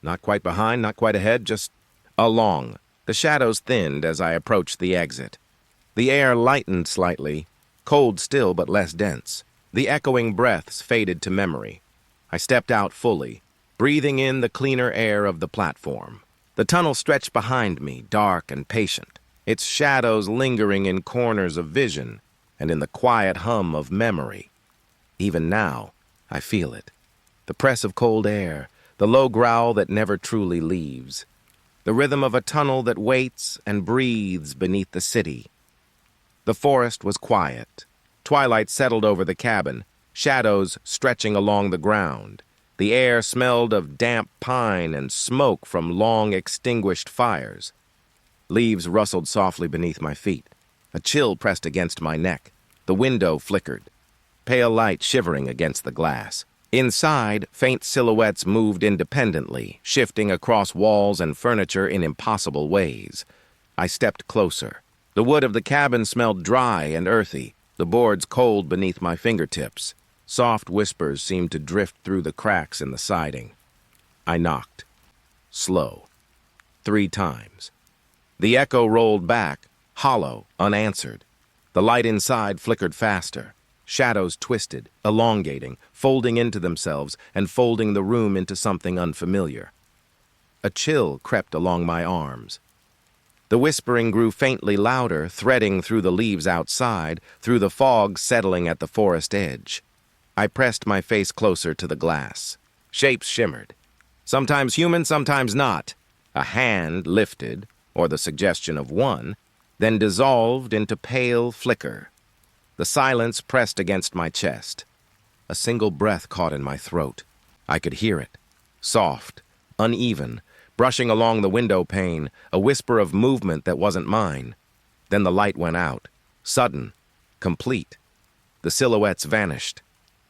Not quite behind, not quite ahead, just along. The shadows thinned as I approached the exit. The air lightened slightly, cold still but less dense. The echoing breaths faded to memory. I stepped out fully, breathing in the cleaner air of the platform. The tunnel stretched behind me, dark and patient, its shadows lingering in corners of vision and in the quiet hum of memory. Even now, I feel it. The press of cold air, the low growl that never truly leaves, the rhythm of a tunnel that waits and breathes beneath the city. The forest was quiet. Twilight settled over the cabin, shadows stretching along the ground. The air smelled of damp pine and smoke from long extinguished fires. Leaves rustled softly beneath my feet. A chill pressed against my neck. The window flickered, pale light shivering against the glass. Inside, faint silhouettes moved independently, shifting across walls and furniture in impossible ways. I stepped closer. The wood of the cabin smelled dry and earthy, the boards cold beneath my fingertips. Soft whispers seemed to drift through the cracks in the siding. I knocked. Slow. 3 times. The echo rolled back, hollow, unanswered. The light inside flickered faster. Shadows twisted, elongating, folding into themselves and folding the room into something unfamiliar. A chill crept along my arms. The whispering grew faintly louder, threading through the leaves outside, through the fog settling at the forest edge. I pressed my face closer to the glass. Shapes shimmered. Sometimes human, sometimes not. A hand lifted, or the suggestion of one, then dissolved into pale flicker. The silence pressed against my chest. A single breath caught in my throat. I could hear it. Soft, uneven, brushing along the window pane, a whisper of movement that wasn't mine. Then the light went out. Sudden, complete. The silhouettes vanished.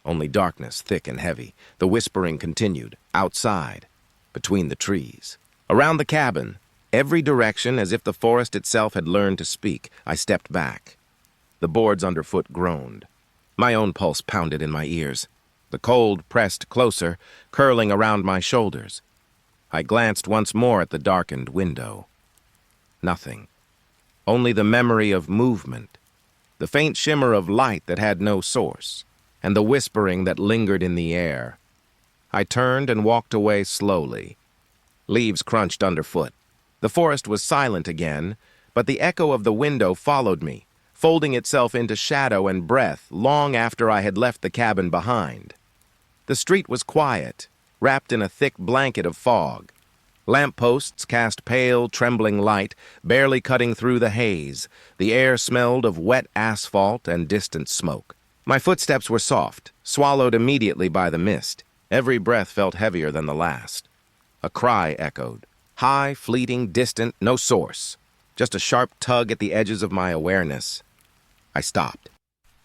Only darkness, thick and heavy. The whispering continued, outside, between the trees. Around the cabin, every direction as if the forest itself had learned to speak, I stepped back. The boards underfoot groaned. My own pulse pounded in my ears. The cold pressed closer, curling around my shoulders. I glanced once more at the darkened window. Nothing. Only the memory of movement, the faint shimmer of light that had no source, and the whispering that lingered in the air. I turned and walked away slowly. Leaves crunched underfoot. The forest was silent again, but the echo of the window followed me, folding itself into shadow and breath long after I had left the cabin behind. The street was quiet, wrapped in a thick blanket of fog. Lampposts cast pale, trembling light, barely cutting through the haze. The air smelled of wet asphalt and distant smoke. My footsteps were soft, swallowed immediately by the mist. Every breath felt heavier than the last. A cry echoed. High, fleeting, distant, no source. Just a sharp tug at the edges of my awareness. I stopped.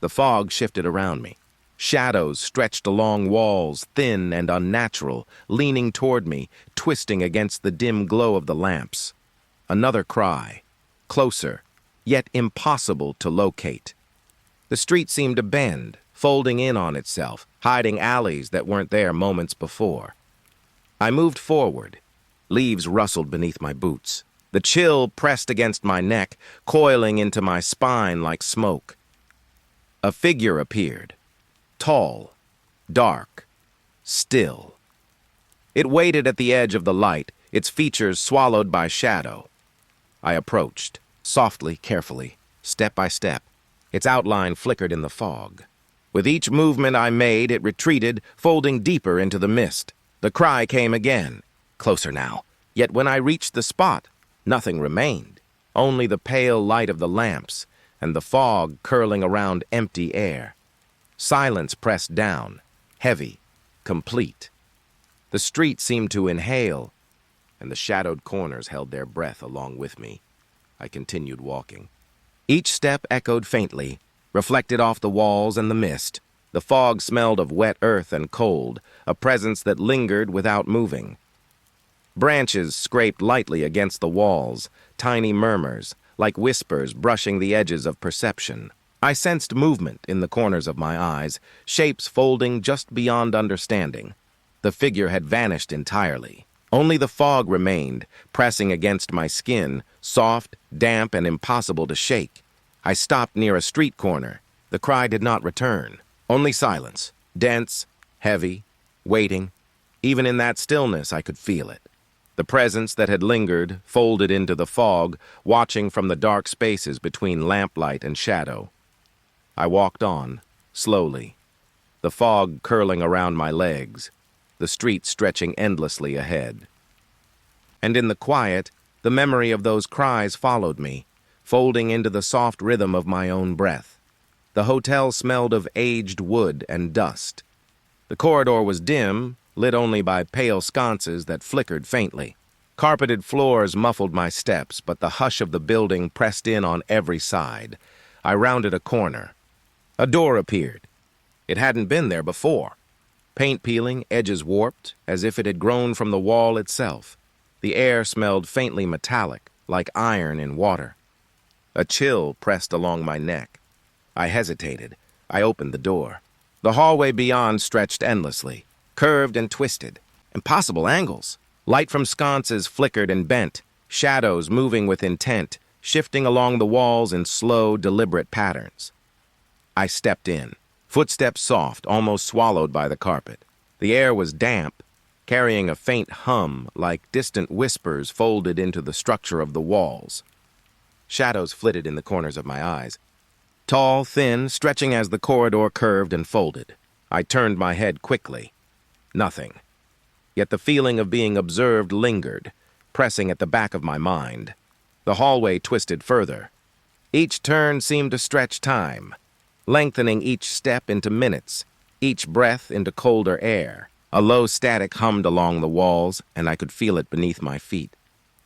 The fog shifted around me. Shadows stretched along walls, thin and unnatural, leaning toward me, twisting against the dim glow of the lamps. Another cry. Closer, yet impossible to locate. The street seemed to bend, folding in on itself, hiding alleys that weren't there moments before. I moved forward. Leaves rustled beneath my boots. The chill pressed against my neck, coiling into my spine like smoke. A figure appeared. Tall, dark, still. It waited at the edge of the light, its features swallowed by shadow. I approached, softly, carefully, step by step. Its outline flickered in the fog. With each movement I made, it retreated, folding deeper into the mist. The cry came again, closer now. Yet when I reached the spot, nothing remained, only the pale light of the lamps and the fog curling around empty air. Silence pressed down, heavy, complete. The street seemed to inhale, and the shadowed corners held their breath along with me. I continued walking. Each step echoed faintly, reflected off the walls and the mist. The fog smelled of wet earth and cold, a presence that lingered without moving. Branches scraped lightly against the walls, tiny murmurs, like whispers brushing the edges of perception. I sensed movement in the corners of my eyes, shapes folding just beyond understanding. The figure had vanished entirely. Only the fog remained, pressing against my skin, soft, damp, and impossible to shake. I stopped near a street corner. The cry did not return. Only silence, dense, heavy, waiting. Even in that stillness, I could feel it. The presence that had lingered, folded into the fog, watching from the dark spaces between lamplight and shadow. I walked on, slowly, the fog curling around my legs, the street stretching endlessly ahead. And in the quiet, the memory of those cries followed me, folding into the soft rhythm of my own breath. The hotel smelled of aged wood and dust. The corridor was dim, lit only by pale sconces that flickered faintly. Carpeted floors muffled my steps, but the hush of the building pressed in on every side. I rounded a corner. A door appeared. It hadn't been there before. Paint peeling, edges warped, as if it had grown from the wall itself. The air smelled faintly metallic, like iron in water. A chill pressed along my neck. I hesitated. I opened the door. The hallway beyond stretched endlessly, curved and twisted. Impossible angles. Light from sconces flickered and bent, shadows moving with intent, shifting along the walls in slow, deliberate patterns. I stepped in, footsteps soft, almost swallowed by the carpet. The air was damp, carrying a faint hum like distant whispers folded into the structure of the walls. Shadows flitted in the corners of my eyes. Tall, thin, stretching as the corridor curved and folded. I turned my head quickly. Nothing. Yet the feeling of being observed lingered, pressing at the back of my mind. The hallway twisted further. Each turn seemed to stretch time, lengthening each step into minutes, each breath into colder air. A low static hummed along the walls, and I could feel it beneath my feet.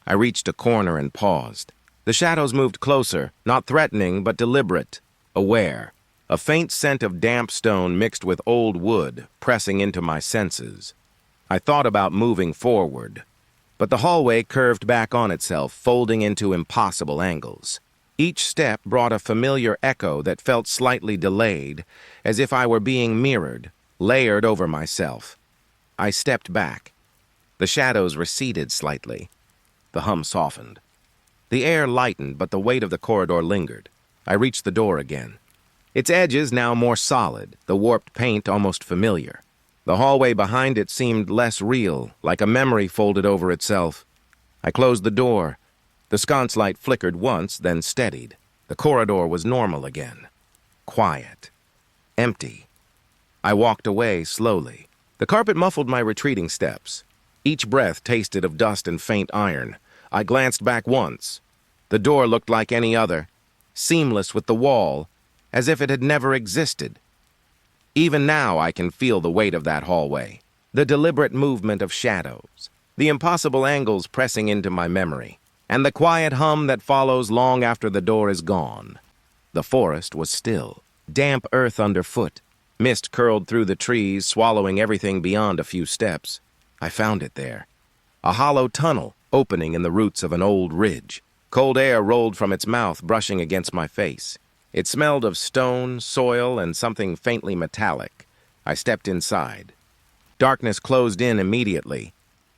I reached a corner and paused. The shadows moved closer, not threatening but deliberate, aware. A faint scent of damp stone mixed with old wood, pressing into my senses. I thought about moving forward, but the hallway curved back on itself, folding into impossible angles. Each step brought a familiar echo that felt slightly delayed, as if I were being mirrored, layered over myself. I stepped back. The shadows receded slightly. The hum softened. The air lightened, but the weight of the corridor lingered. I reached the door again. Its edges now more solid, the warped paint almost familiar. The hallway behind it seemed less real, like a memory folded over itself. I closed the door. The sconce light flickered once, then steadied. The corridor was normal again. Quiet. Empty. I walked away slowly. The carpet muffled my retreating steps. Each breath tasted of dust and faint iron. I glanced back once. The door looked like any other, seamless with the wall, as if it had never existed. Even now I can feel the weight of that hallway, the deliberate movement of shadows, the impossible angles pressing into my memory, and the quiet hum that follows long after the door is gone. The forest was still, damp earth underfoot. Mist curled through the trees, swallowing everything beyond a few steps. I found it there. A hollow tunnel opening in the roots of an old ridge. Cold air rolled from its mouth, brushing against my face. It smelled of stone, soil, and something faintly metallic. I stepped inside. Darkness closed in immediately.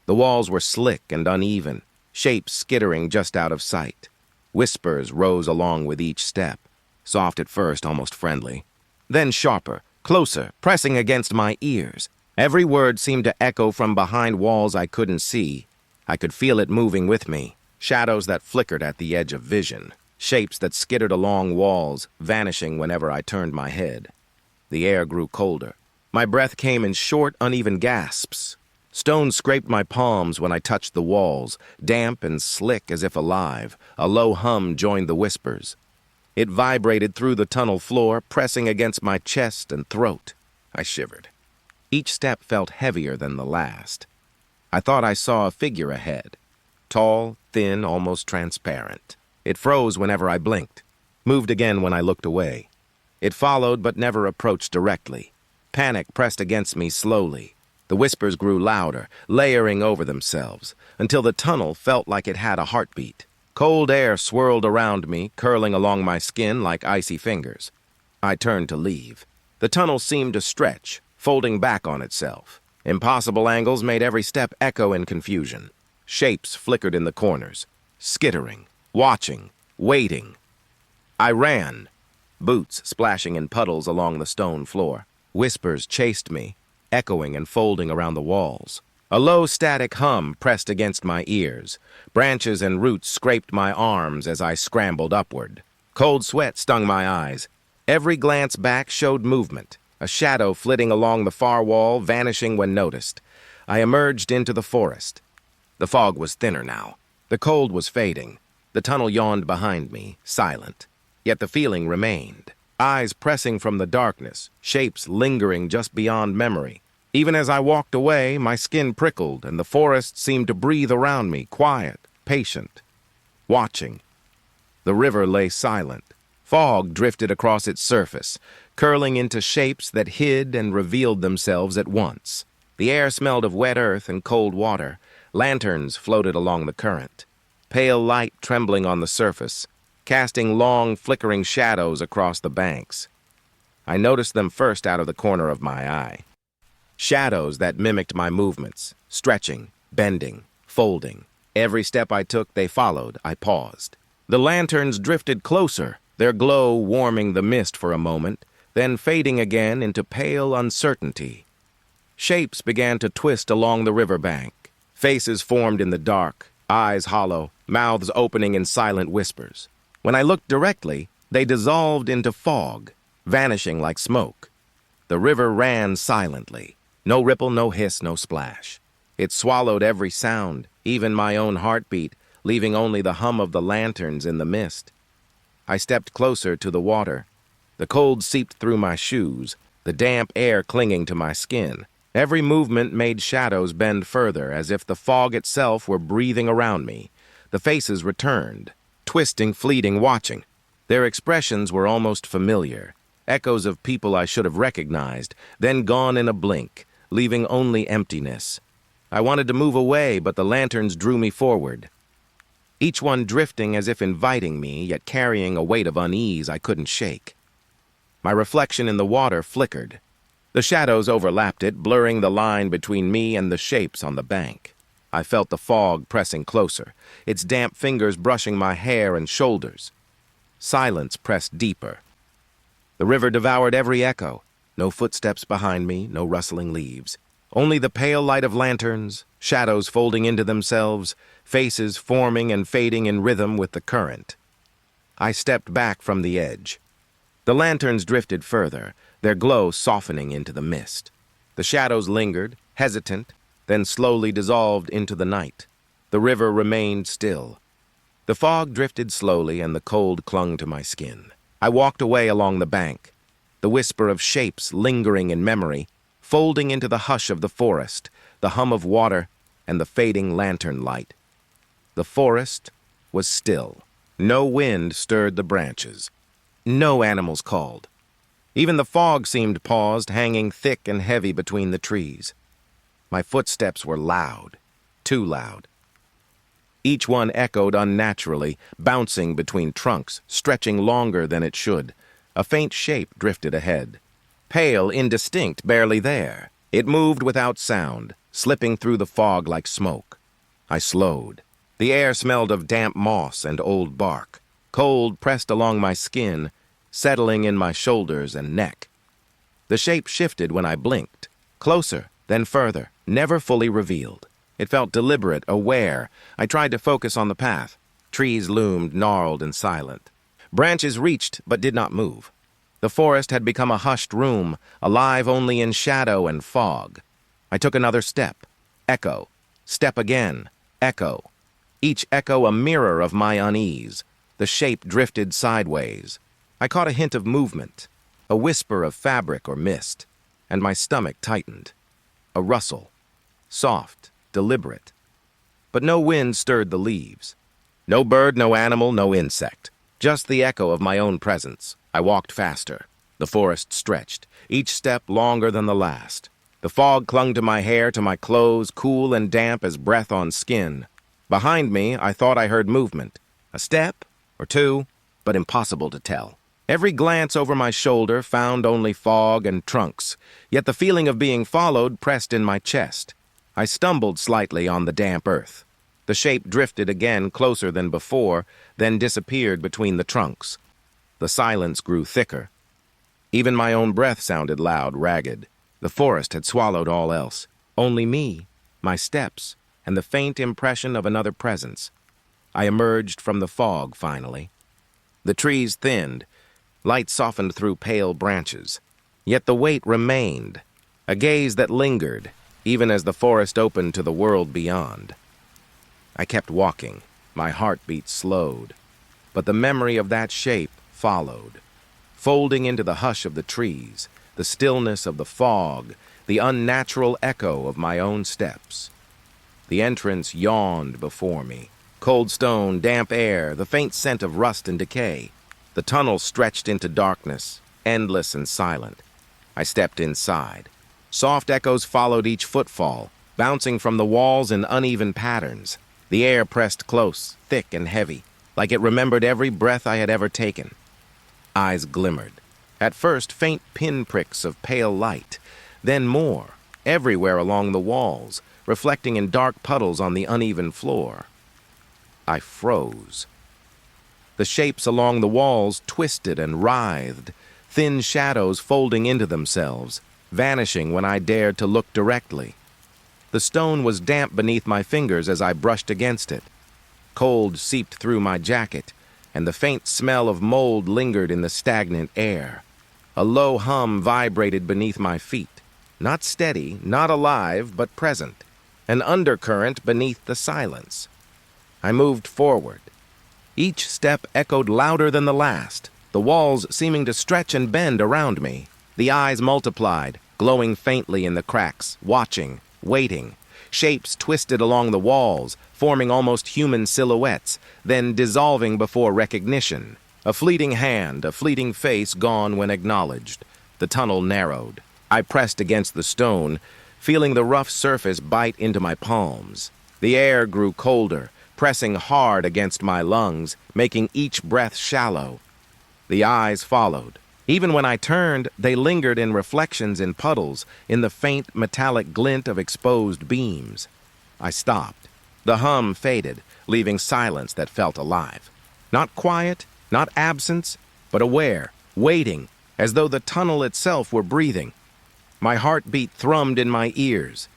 The walls were slick and uneven, shapes skittering just out of sight. Whispers rose along with each step, soft at first, almost friendly. Then sharper, closer, pressing against my ears. Every word seemed to echo from behind walls I couldn't see. I could feel it moving with me, shadows that flickered at the edge of vision. Shapes that skittered along walls, vanishing whenever I turned my head. The air grew colder. My breath came in short, uneven gasps. Stone scraped my palms when I touched the walls, damp and slick as if alive. A low hum joined the whispers. It vibrated through the tunnel floor, pressing against my chest and throat. I shivered. Each step felt heavier than the last. I thought I saw a figure ahead. Tall, thin, almost transparent. It froze whenever I blinked, moved again when I looked away. It followed but never approached directly. Panic pressed against me slowly. The whispers grew louder, layering over themselves, until the tunnel felt like it had a heartbeat. Cold air swirled around me, curling along my skin like icy fingers. I turned to leave. The tunnel seemed to stretch, folding back on itself. Impossible angles made every step echo in confusion. Shapes flickered in the corners, skittering, watching, waiting. I ran, boots splashing in puddles along the stone floor. Whispers chased me, echoing and folding around the walls. A low static hum pressed against my ears. Branches and roots scraped my arms as I scrambled upward. Cold sweat stung my eyes. Every glance back showed movement, a shadow flitting along the far wall, vanishing when noticed. I emerged into the forest. The fog was thinner now. The cold was fading. The tunnel yawned behind me, silent. Yet the feeling remained. Eyes pressing from the darkness, shapes lingering just beyond memory. Even as I walked away, my skin prickled, and the forest seemed to breathe around me, quiet, patient, watching. The river lay silent. Fog drifted across its surface, curling into shapes that hid and revealed themselves at once. The air smelled of wet earth and cold water. Lanterns floated along the current, pale light trembling on the surface, casting long, flickering shadows across the banks. I noticed them first out of the corner of my eye. Shadows that mimicked my movements, stretching, bending, folding. Every step I took, they followed. I paused. The lanterns drifted closer, their glow warming the mist for a moment, then fading again into pale uncertainty. Shapes began to twist along the riverbank. Faces formed in the dark, eyes hollow, mouths opening in silent whispers. When I looked directly, they dissolved into fog, vanishing like smoke. The river ran silently. No ripple, no hiss, no splash. It swallowed every sound, even my own heartbeat, leaving only the hum of the lanterns in the mist. I stepped closer to the water. The cold seeped through my shoes, the damp air clinging to my skin. Every movement made shadows bend further, as if the fog itself were breathing around me. The faces returned, twisting, fleeting, watching. Their expressions were almost familiar, echoes of people I should have recognized, then gone in a blink, leaving only emptiness. I wanted to move away, but the lanterns drew me forward, each one drifting as if inviting me, yet carrying a weight of unease I couldn't shake. My reflection in the water flickered. The shadows overlapped it, blurring the line between me and the shapes on the bank. I felt the fog pressing closer, its damp fingers brushing my hair and shoulders. Silence pressed deeper. The river devoured every echo. No footsteps behind me, no rustling leaves. Only the pale light of lanterns, shadows folding into themselves, faces forming and fading in rhythm with the current. I stepped back from the edge. The lanterns drifted further, their glow softening into the mist. The shadows lingered, hesitant, then slowly dissolved into the night. The river remained still. The fog drifted slowly, and the cold clung to my skin. I walked away along the bank, the whisper of shapes lingering in memory, folding into the hush of the forest, the hum of water, and the fading lantern light. The forest was still. No wind stirred the branches. No animals called. Even the fog seemed paused, hanging thick and heavy between the trees. My footsteps were loud, too loud. Each one echoed unnaturally, bouncing between trunks, stretching longer than it should. A faint shape drifted ahead. Pale, indistinct, barely there. It moved without sound, slipping through the fog like smoke. I slowed. The air smelled of damp moss and old bark. Cold pressed along my skin, settling in my shoulders and neck. The shape shifted when I blinked. Closer, then further, never fully revealed. It felt deliberate, aware. I tried to focus on the path. Trees loomed, gnarled and silent. Branches reached, but did not move. The forest had become a hushed room, alive only in shadow and fog. I took another step. Echo. Step again. Echo. Each echo a mirror of my unease. The shape drifted sideways. I caught a hint of movement, a whisper of fabric or mist, and my stomach tightened. A rustle. Soft, deliberate. But no wind stirred the leaves. No bird, no animal, no insect. Just the echo of my own presence. I walked faster. The forest stretched, each step longer than the last. The fog clung to my hair, to my clothes, cool and damp as breath on skin. Behind me, I thought I heard movement. A step or two, but impossible to tell. Every glance over my shoulder found only fog and trunks, yet the feeling of being followed pressed in my chest. I stumbled slightly on the damp earth. The shape drifted again closer than before, then disappeared between the trunks. The silence grew thicker. Even my own breath sounded loud, ragged. The forest had swallowed all else. Only me, my steps, and the faint impression of another presence. I emerged from the fog, finally. The trees thinned. Light softened through pale branches. Yet the weight remained, a gaze that lingered, even as the forest opened to the world beyond. I kept walking. My heartbeat slowed. But the memory of that shape followed, folding into the hush of the trees, the stillness of the fog, the unnatural echo of my own steps. The entrance yawned before me. Cold stone, damp air, the faint scent of rust and decay. The tunnel stretched into darkness, endless and silent. I stepped inside. Soft echoes followed each footfall, bouncing from the walls in uneven patterns. The air pressed close, thick and heavy, like it remembered every breath I had ever taken. Eyes glimmered. At first, faint pinpricks of pale light, then more, everywhere along the walls, reflecting in dark puddles on the uneven floor. I froze. The shapes along the walls twisted and writhed, thin shadows folding into themselves, vanishing when I dared to look directly. The stone was damp beneath my fingers as I brushed against it. Cold seeped through my jacket, and the faint smell of mold lingered in the stagnant air. A low hum vibrated beneath my feet, not steady, not alive, but present, an undercurrent beneath the silence. I moved forward. Each step echoed louder than the last, the walls seeming to stretch and bend around me. The eyes multiplied, glowing faintly in the cracks, watching, waiting. Shapes twisted along the walls, forming almost human silhouettes, then dissolving before recognition. A fleeting hand, a fleeting face gone when acknowledged. The tunnel narrowed. I pressed against the stone, feeling the rough surface bite into my palms. The air grew colder, pressing hard against my lungs, making each breath shallow. The eyes followed. Even when I turned, they lingered in reflections in puddles, in the faint metallic glint of exposed beams. I stopped. The hum faded, leaving silence that felt alive. Not quiet, not absence, but aware, waiting, as though the tunnel itself were breathing. My heartbeat thrummed in my ears.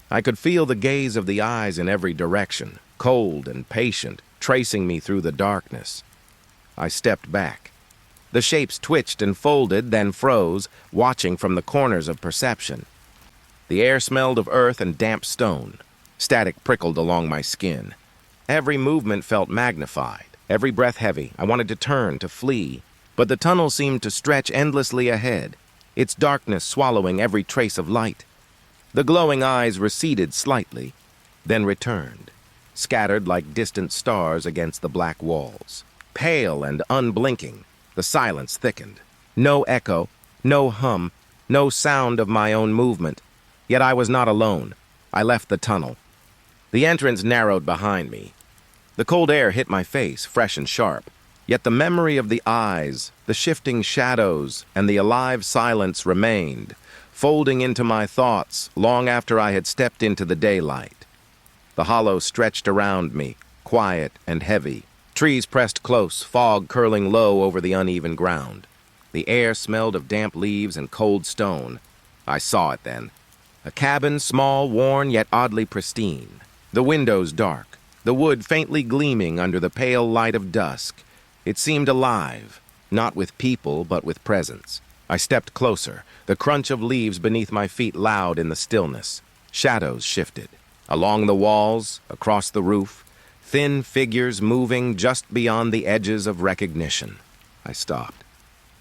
I could feel the gaze of the eyes in every direction, cold and patient, tracing me through the darkness. I stepped back. The shapes twitched and folded, then froze, watching from the corners of perception. The air smelled of earth and damp stone. Static prickled along my skin. Every movement felt magnified, every breath heavy. I wanted to turn, to flee, but the tunnel seemed to stretch endlessly ahead, its darkness swallowing every trace of light. The glowing eyes receded slightly, then returned, scattered like distant stars against the black walls. Pale and unblinking, the silence thickened. No echo, no hum, no sound of my own movement. Yet I was not alone. I left the tunnel. The entrance narrowed behind me. The cold air hit my face, fresh and sharp. Yet the memory of the eyes, the shifting shadows, and the alive silence remained, folding into my thoughts long after I had stepped into the daylight. The hollow stretched around me, quiet and heavy. Trees pressed close, fog curling low over the uneven ground. The air smelled of damp leaves and cold stone. I saw it then. A cabin, small, worn, yet oddly pristine. The windows dark, the wood faintly gleaming under the pale light of dusk. It seemed alive, not with people, but with presence. I stepped closer, the crunch of leaves beneath my feet loud in the stillness. Shadows shifted. Along the walls, across the roof, thin figures moving just beyond the edges of recognition. I stopped.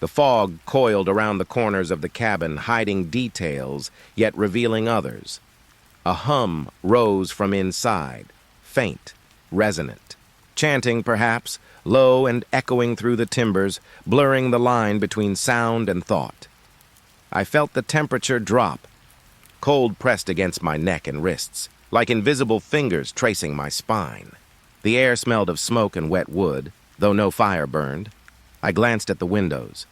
The fog coiled around the corners of the cabin, hiding details, yet revealing others. A hum rose from inside, faint, resonant. Chanting, perhaps, low and echoing through the timbers, blurring the line between sound and thought. I felt the temperature drop. Cold pressed against my neck and wrists, like invisible fingers tracing my spine. The air smelled of smoke and wet wood, though no fire burned. I glanced at the windows.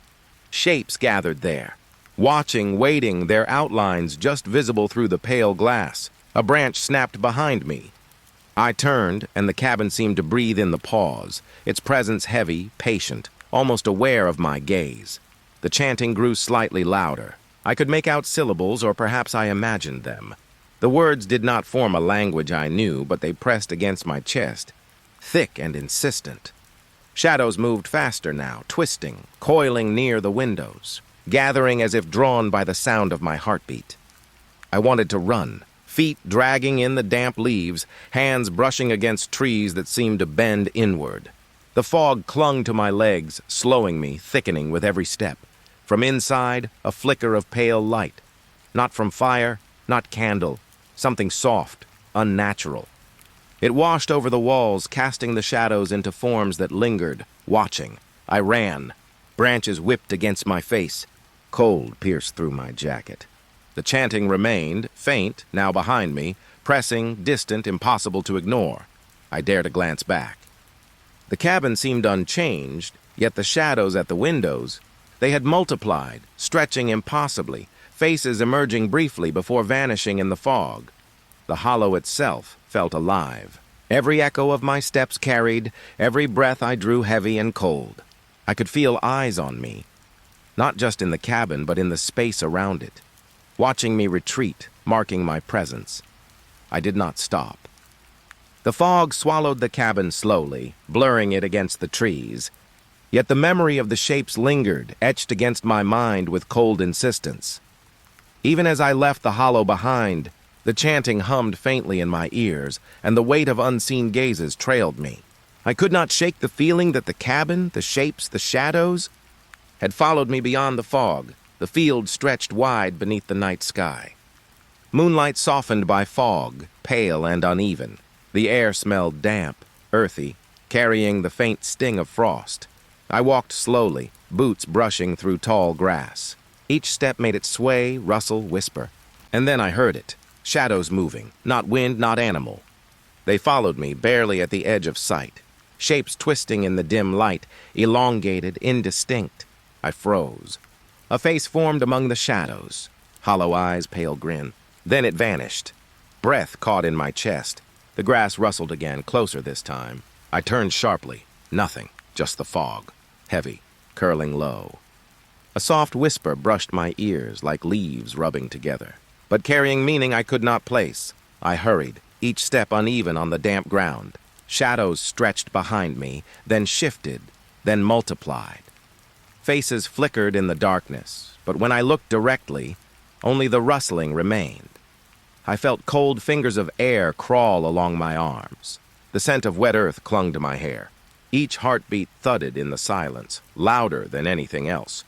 Shapes gathered there, watching, waiting, their outlines just visible through the pale glass. A branch snapped behind me. I turned, and the cabin seemed to breathe in the pause, its presence heavy, patient, almost aware of my gaze. The chanting grew slightly louder. I could make out syllables, or perhaps I imagined them. The words did not form a language I knew, but they pressed against my chest, thick and insistent. Shadows moved faster now, twisting, coiling near the windows, gathering as if drawn by the sound of my heartbeat. I wanted to run, feet dragging in the damp leaves, hands brushing against trees that seemed to bend inward. The fog clung to my legs, slowing me, thickening with every step. From inside, a flicker of pale light. Not from fire, not candle, something soft, unnatural. It washed over the walls, casting the shadows into forms that lingered, watching. I ran. Branches whipped against my face. Cold pierced through my jacket. The chanting remained, faint, now behind me, pressing, distant, impossible to ignore. I dared a glance back. The cabin seemed unchanged, yet the shadows at the windows, they had multiplied, stretching impossibly, faces emerging briefly before vanishing in the fog. The hollow itself felt alive. Every echo of my steps carried, every breath I drew heavy and cold. I could feel eyes on me, not just in the cabin, but in the space around it, watching me retreat, marking my presence. I did not stop. The fog swallowed the cabin slowly, blurring it against the trees. Yet the memory of the shapes lingered, etched against my mind with cold insistence. Even as I left the hollow behind, the chanting hummed faintly in my ears, and the weight of unseen gazes trailed me. I could not shake the feeling that the cabin, the shapes, the shadows, had followed me beyond the fog. The field stretched wide beneath the night sky. Moonlight softened by fog, pale and uneven. The air smelled damp, earthy, carrying the faint sting of frost. I walked slowly, boots brushing through tall grass. Each step made it sway, rustle, whisper. And then I heard it. Shadows moving, not wind, not animal. They followed me, barely at the edge of sight. Shapes twisting in the dim light, elongated, indistinct. I froze. A face formed among the shadows. Hollow eyes, pale grin. Then it vanished. Breath caught in my chest. The grass rustled again, closer this time. I turned sharply. Nothing, just the fog. Heavy, curling low. A soft whisper brushed my ears like leaves rubbing together, but carrying meaning I could not place. I hurried, each step uneven on the damp ground. Shadows stretched behind me, then shifted, then multiplied. Faces flickered in the darkness, but when I looked directly, only the rustling remained. I felt cold fingers of air crawl along my arms. The scent of wet earth clung to my hair. Each heartbeat thudded in the silence, louder than anything else.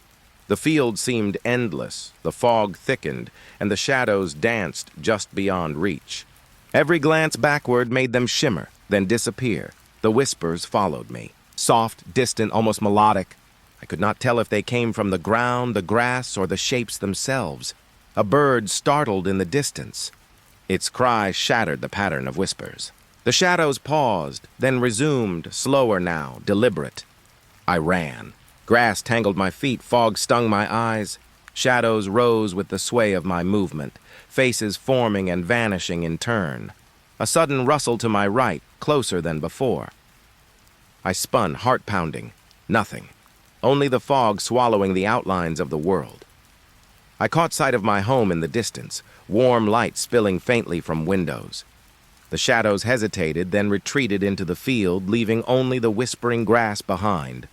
The field seemed endless, the fog thickened, and the shadows danced just beyond reach. Every glance backward made them shimmer, then disappear. The whispers followed me, soft, distant, almost melodic. I could not tell if they came from the ground, the grass, or the shapes themselves. A bird startled in the distance. Its cry shattered the pattern of whispers. The shadows paused, then resumed, slower now, deliberate. I ran. Grass tangled my feet, fog stung my eyes. Shadows rose with the sway of my movement, faces forming and vanishing in turn. A sudden rustle to my right, closer than before. I spun, heart pounding. Nothing. Only the fog swallowing the outlines of the world. I caught sight of my home in the distance, warm light spilling faintly from windows. The shadows hesitated, then retreated into the field, leaving only the whispering grass behind.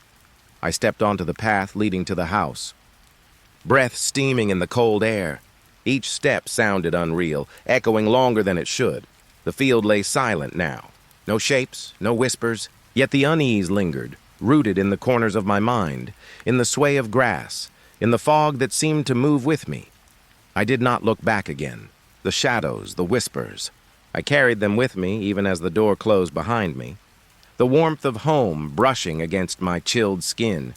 I stepped onto the path leading to the house. Breath steaming in the cold air. Each step sounded unreal, echoing longer than it should. The field lay silent now. No shapes, no whispers, yet the unease lingered, rooted in the corners of my mind, in the sway of grass, in the fog that seemed to move with me. I did not look back again. The shadows, the whispers. I carried them with me even as the door closed behind me. The warmth of home brushing against my chilled skin.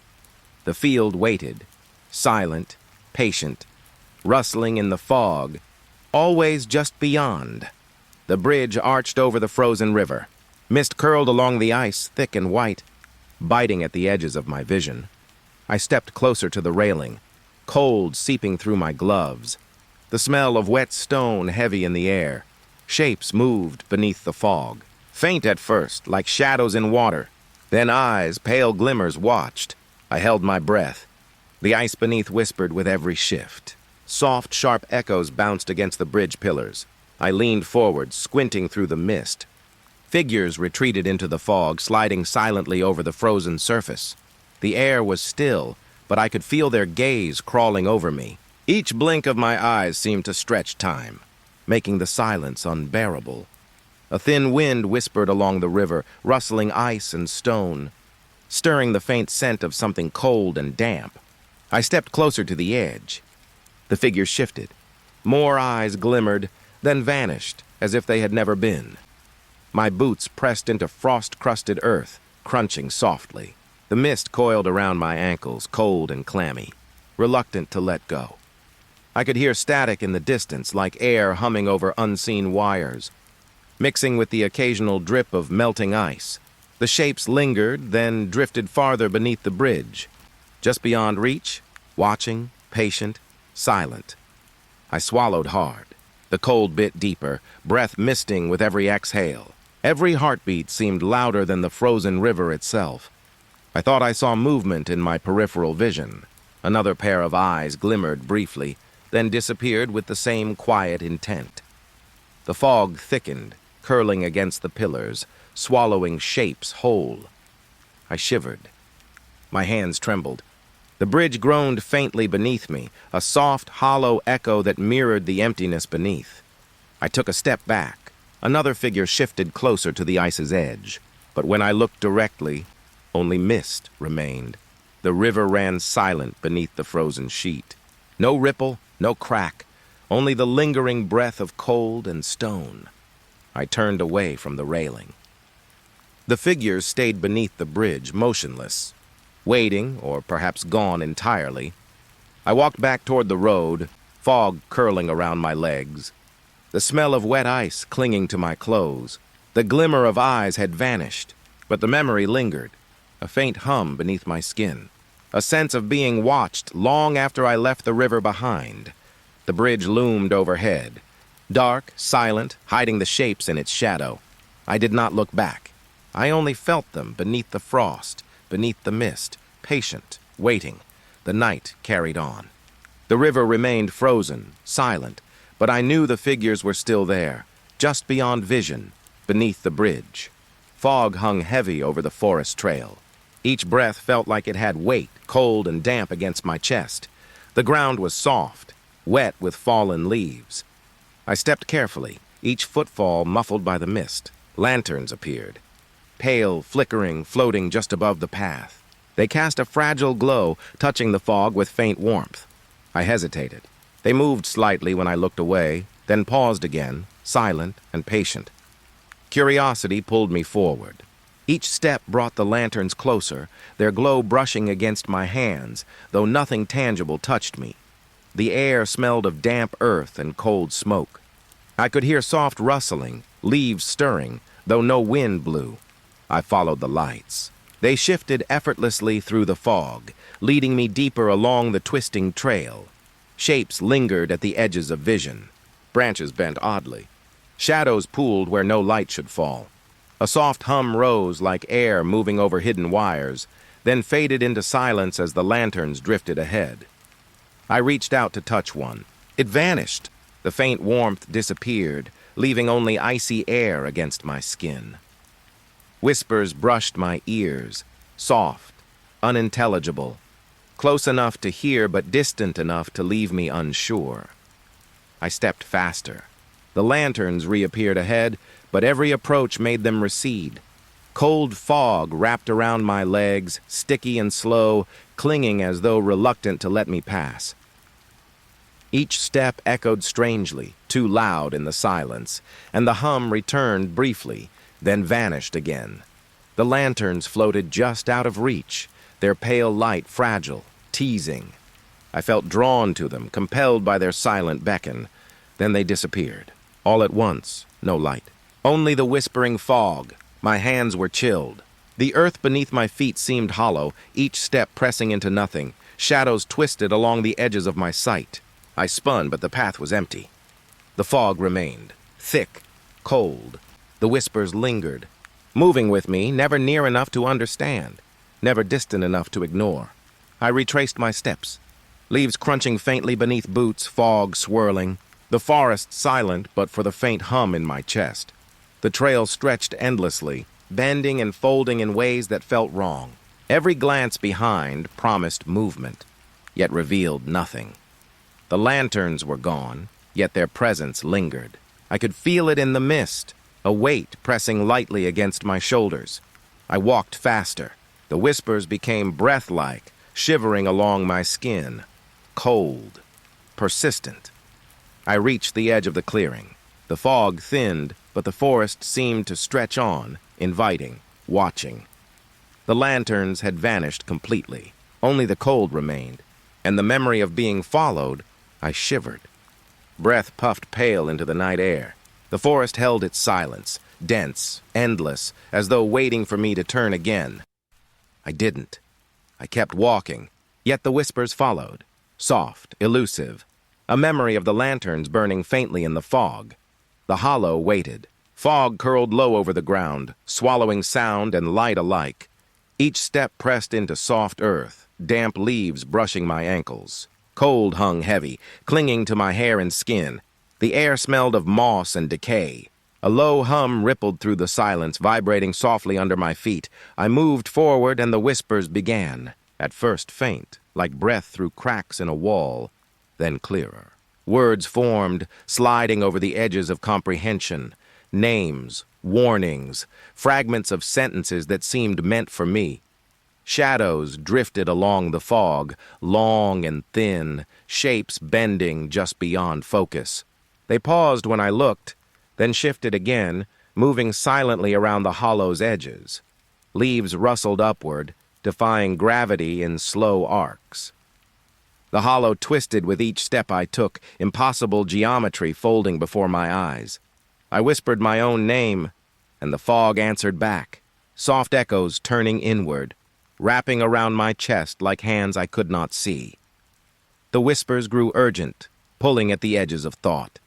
The field waited, silent, patient, rustling in the fog, always just beyond. The bridge arched over the frozen river. Mist curled along the ice, thick and white, biting at the edges of my vision. I stepped closer to the railing, cold seeping through my gloves. The smell of wet stone heavy in the air. Shapes moved beneath the fog. Faint at first, like shadows in water. Then eyes, pale glimmers, watched. I held my breath. The ice beneath whispered with every shift. Soft, sharp echoes bounced against the bridge pillars. I leaned forward, squinting through the mist. Figures retreated into the fog, sliding silently over the frozen surface. The air was still, but I could feel their gaze crawling over me. Each blink of my eyes seemed to stretch time, making the silence unbearable. A thin wind whispered along the river, rustling ice and stone, stirring the faint scent of something cold and damp. I stepped closer to the edge. The figures shifted. More eyes glimmered, then vanished, as if they had never been. My boots pressed into frost-crusted earth, crunching softly. The mist coiled around my ankles, cold and clammy, reluctant to let go. I could hear static in the distance, like air humming over unseen wires, mixing with the occasional drip of melting ice. The shapes lingered, then drifted farther beneath the bridge. Just beyond reach, watching, patient, silent. I swallowed hard, the cold bit deeper, breath misting with every exhale. Every heartbeat seemed louder than the frozen river itself. I thought I saw movement in my peripheral vision. Another pair of eyes glimmered briefly, then disappeared with the same quiet intent. The fog thickened, curling against the pillars, swallowing shapes whole. I shivered. My hands trembled. The bridge groaned faintly beneath me, a soft, hollow echo that mirrored the emptiness beneath. I took a step back. Another figure shifted closer to the ice's edge. But when I looked directly, only mist remained. The river ran silent beneath the frozen sheet. No ripple, no crack, only the lingering breath of cold and stone. I turned away from the railing. The figures stayed beneath the bridge, motionless, waiting, or perhaps gone entirely. I walked back toward the road, fog curling around my legs. The smell of wet ice clinging to my clothes. The glimmer of eyes had vanished, but the memory lingered, a faint hum beneath my skin. A sense of being watched long after I left the river behind. The bridge loomed overhead, dark, silent, hiding the shapes in its shadow. I did not look back. I only felt them beneath the frost, beneath the mist, patient, waiting. The night carried on. The river remained frozen, silent, but I knew the figures were still there, just beyond vision, beneath the bridge. Fog hung heavy over the forest trail. Each breath felt like it had weight, cold and damp against my chest. The ground was soft, wet with fallen leaves. I stepped carefully, each footfall muffled by the mist. Lanterns appeared, pale, flickering, floating just above the path. They cast a fragile glow, touching the fog with faint warmth. I hesitated. They moved slightly when I looked away, then paused again, silent and patient. Curiosity pulled me forward. Each step brought the lanterns closer, their glow brushing against my hands, though nothing tangible touched me. The air smelled of damp earth and cold smoke. I could hear soft rustling, leaves stirring, though no wind blew. I followed the lights. They shifted effortlessly through the fog, leading me deeper along the twisting trail. Shapes lingered at the edges of vision. Branches bent oddly. Shadows pooled where no light should fall. A soft hum rose like air moving over hidden wires, then faded into silence as the lanterns drifted ahead. I reached out to touch one. It vanished. The faint warmth disappeared, leaving only icy air against my skin. Whispers brushed my ears, soft, unintelligible, close enough to hear but distant enough to leave me unsure. I stepped faster. The lanterns reappeared ahead, but every approach made them recede. Cold fog wrapped around my legs, sticky and slow, clinging as though reluctant to let me pass. Each step echoed strangely, too loud in the silence, and the hum returned briefly, then vanished again. The lanterns floated just out of reach, their pale light fragile, teasing. I felt drawn to them, compelled by their silent beckon. Then they disappeared. All at once, no light. Only the whispering fog. My hands were chilled. The earth beneath my feet seemed hollow, each step pressing into nothing. Shadows twisted along the edges of my sight. I spun, but the path was empty. The fog remained, thick, cold. The whispers lingered, moving with me, never near enough to understand, never distant enough to ignore. I retraced my steps, leaves crunching faintly beneath boots, fog swirling, the forest silent but for the faint hum in my chest. The trail stretched endlessly, bending and folding in ways that felt wrong. Every glance behind promised movement, yet revealed nothing. The lanterns were gone, yet their presence lingered. I could feel it in the mist, a weight pressing lightly against my shoulders. I walked faster. The whispers became breath-like, shivering along my skin. Cold, persistent. I reached the edge of the clearing. The fog thinned, but the forest seemed to stretch on, inviting, watching. The lanterns had vanished completely. Only the cold remained, and the memory of being followed. I shivered. Breath puffed pale into the night air. The forest held its silence, dense, endless, as though waiting for me to turn again. I didn't. I kept walking, yet the whispers followed, soft, elusive, a memory of the lanterns burning faintly in the fog. The hollow waited. Fog curled low over the ground, swallowing sound and light alike. Each step pressed into soft earth, damp leaves brushing my ankles. Cold hung heavy, clinging to my hair and skin. The air smelled of moss and decay. A low hum rippled through the silence, vibrating softly under my feet. I moved forward and the whispers began, at first faint, like breath through cracks in a wall, then clearer. Words formed, sliding over the edges of comprehension. Names, warnings, fragments of sentences that seemed meant for me. Shadows drifted along the fog, long and thin, shapes bending just beyond focus. They paused when I looked, then shifted again, moving silently around the hollow's edges. Leaves rustled upward, defying gravity in slow arcs. The hollow twisted with each step I took, impossible geometry folding before my eyes. I whispered my own name, and the fog answered back, soft echoes turning inward, wrapping around my chest like hands I could not see. The whispers grew urgent, pulling at the edges of thought.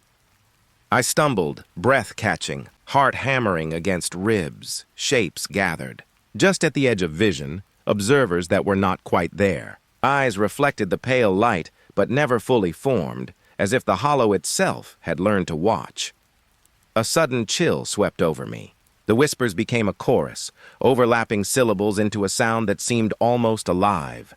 I stumbled, breath catching, heart hammering against ribs, shapes gathered. Just at the edge of vision, observers that were not quite there. Eyes reflected the pale light, but never fully formed, as if the hollow itself had learned to watch. A sudden chill swept over me. The whispers became a chorus, overlapping syllables into a sound that seemed almost alive.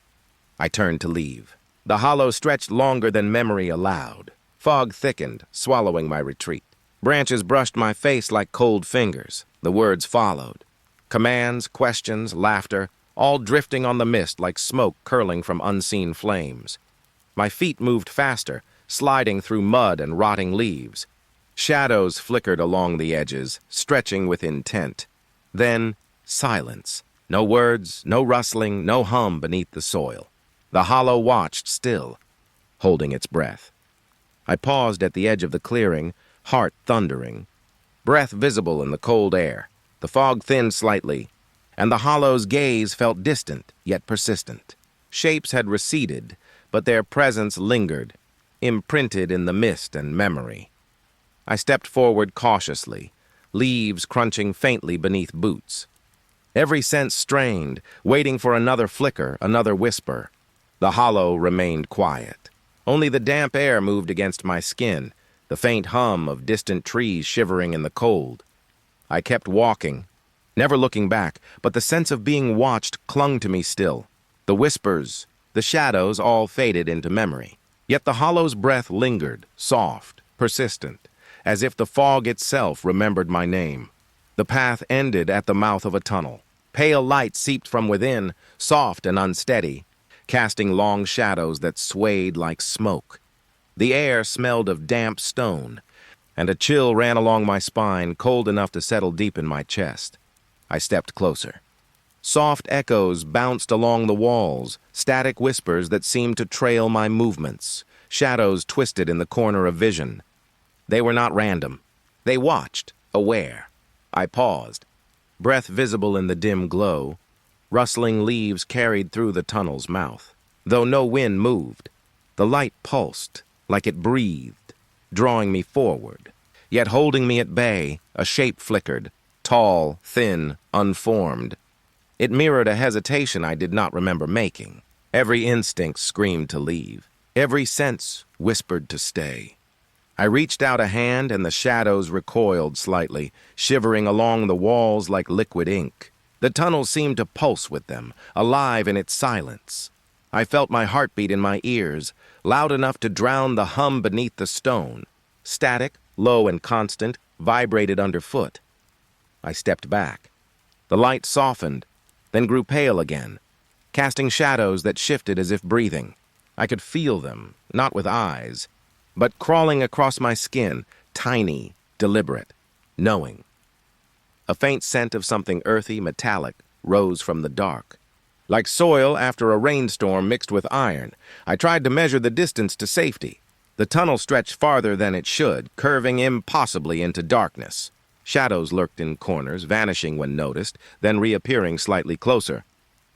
I turned to leave. The hollow stretched longer than memory allowed. Fog thickened, swallowing my retreat. Branches brushed my face like cold fingers. The words followed. Commands, questions, laughter, all drifting on the mist like smoke curling from unseen flames. My feet moved faster, sliding through mud and rotting leaves. Shadows flickered along the edges, stretching with intent. Then, silence. No words, no rustling, no hum beneath the soil. The hollow watched still, holding its breath. I paused at the edge of the clearing, heart thundering. Breath visible in the cold air. The fog thinned slightly, and the hollow's gaze felt distant, yet persistent. Shapes had receded, but their presence lingered, imprinted in the mist and memory. I stepped forward cautiously, leaves crunching faintly beneath boots. Every sense strained, waiting for another flicker, another whisper. The hollow remained quiet. Only the damp air moved against my skin, the faint hum of distant trees shivering in the cold. I kept walking, never looking back, but the sense of being watched clung to me still. The whispers, the shadows all faded into memory. Yet the hollow's breath lingered, soft, persistent, as if the fog itself remembered my name. The path ended at the mouth of a tunnel. Pale light seeped from within, soft and unsteady, casting long shadows that swayed like smoke. The air smelled of damp stone, and a chill ran along my spine, cold enough to settle deep in my chest. I stepped closer. Soft echoes bounced along the walls, static whispers that seemed to trail my movements, shadows twisted in the corner of vision. They were not random. They watched, aware. I paused. breath visible in the dim glow. Rustling leaves carried through the tunnel's mouth. Though no wind moved, the light pulsed like it breathed, drawing me forward. Yet holding me at bay, a shape flickered, tall, thin, unformed. It mirrored a hesitation I did not remember making. Every instinct screamed to leave. Every sense whispered to stay. I reached out a hand and the shadows recoiled slightly, shivering along the walls like liquid ink. The tunnel seemed to pulse with them, alive in its silence. I felt my heartbeat in my ears, loud enough to drown the hum beneath the stone. Static, low and constant, vibrated underfoot. I stepped back. The light softened, then grew pale again, casting shadows that shifted as if breathing. I could feel them, not with eyes, but crawling across my skin, tiny, deliberate, knowing. A faint scent of something earthy, metallic, rose from the dark. Like soil after a rainstorm mixed with iron, I tried to measure the distance to safety. The tunnel stretched farther than it should, curving impossibly into darkness. Shadows lurked in corners, vanishing when noticed, then reappearing slightly closer.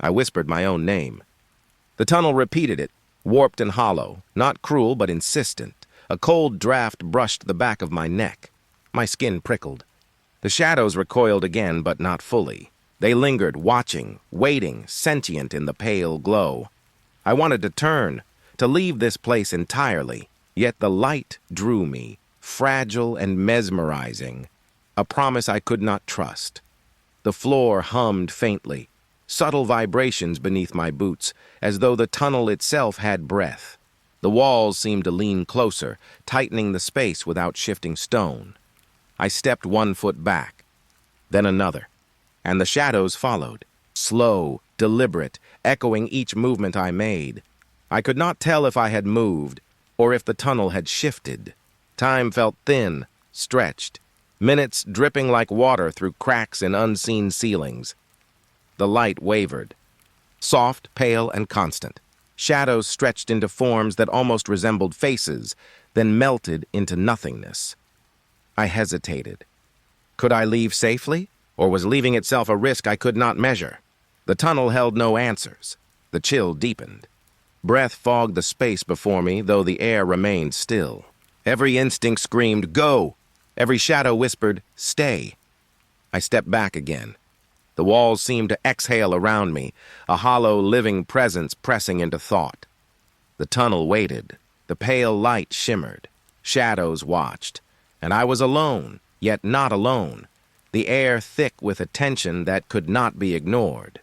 I whispered my own name. The tunnel repeated it, warped and hollow, not cruel but insistent. A cold draft brushed the back of my neck. My skin prickled. The shadows recoiled again, but not fully. They lingered, watching, waiting, sentient in the pale glow. I wanted to turn, to leave this place entirely, yet the light drew me, fragile and mesmerizing, a promise I could not trust. The floor hummed faintly, subtle vibrations beneath my boots, as though the tunnel itself had breath. The walls seemed to lean closer, tightening the space without shifting stone. I stepped 1 foot back, then another, and the shadows followed, slow, deliberate, echoing each movement I made. I could not tell if I had moved, or if the tunnel had shifted. Time felt thin, stretched, minutes dripping like water through cracks in unseen ceilings. The light wavered, soft, pale, and constant. Shadows stretched into forms that almost resembled faces, then melted into nothingness. I hesitated. Could I leave safely, or was leaving itself a risk I could not measure? The tunnel held no answers. The chill deepened. Breath fogged the space before me, though the air remained still. Every instinct screamed, "Go!" Every shadow whispered, "Stay." I stepped back again. The walls seemed to exhale around me, a hollow, living presence pressing into thought. The tunnel waited. The pale light shimmered. Shadows watched. And I was alone, yet not alone. The air thick with a tension that could not be ignored.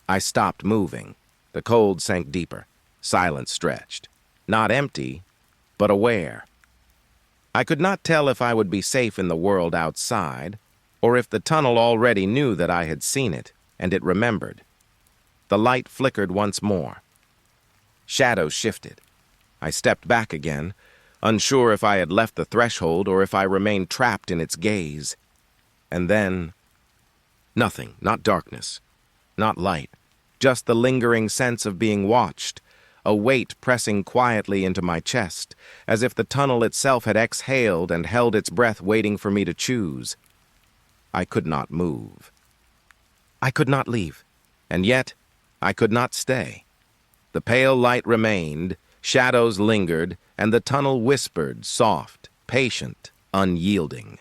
I stopped moving. The cold sank deeper. Silence stretched. Not empty, but aware. I could not tell if I would be safe in the world outside, or if the tunnel already knew that I had seen it, and it remembered. The light flickered once more. Shadows shifted. I stepped back again, unsure if I had left the threshold or if I remained trapped in its gaze. And then, nothing, not darkness, not light, just the lingering sense of being watched, a weight pressing quietly into my chest, as if the tunnel itself had exhaled and held its breath waiting for me to choose. I could not move. I could not leave, and yet I could not stay. The pale light remained, shadows lingered, and the tunnel whispered, soft, patient, unyielding.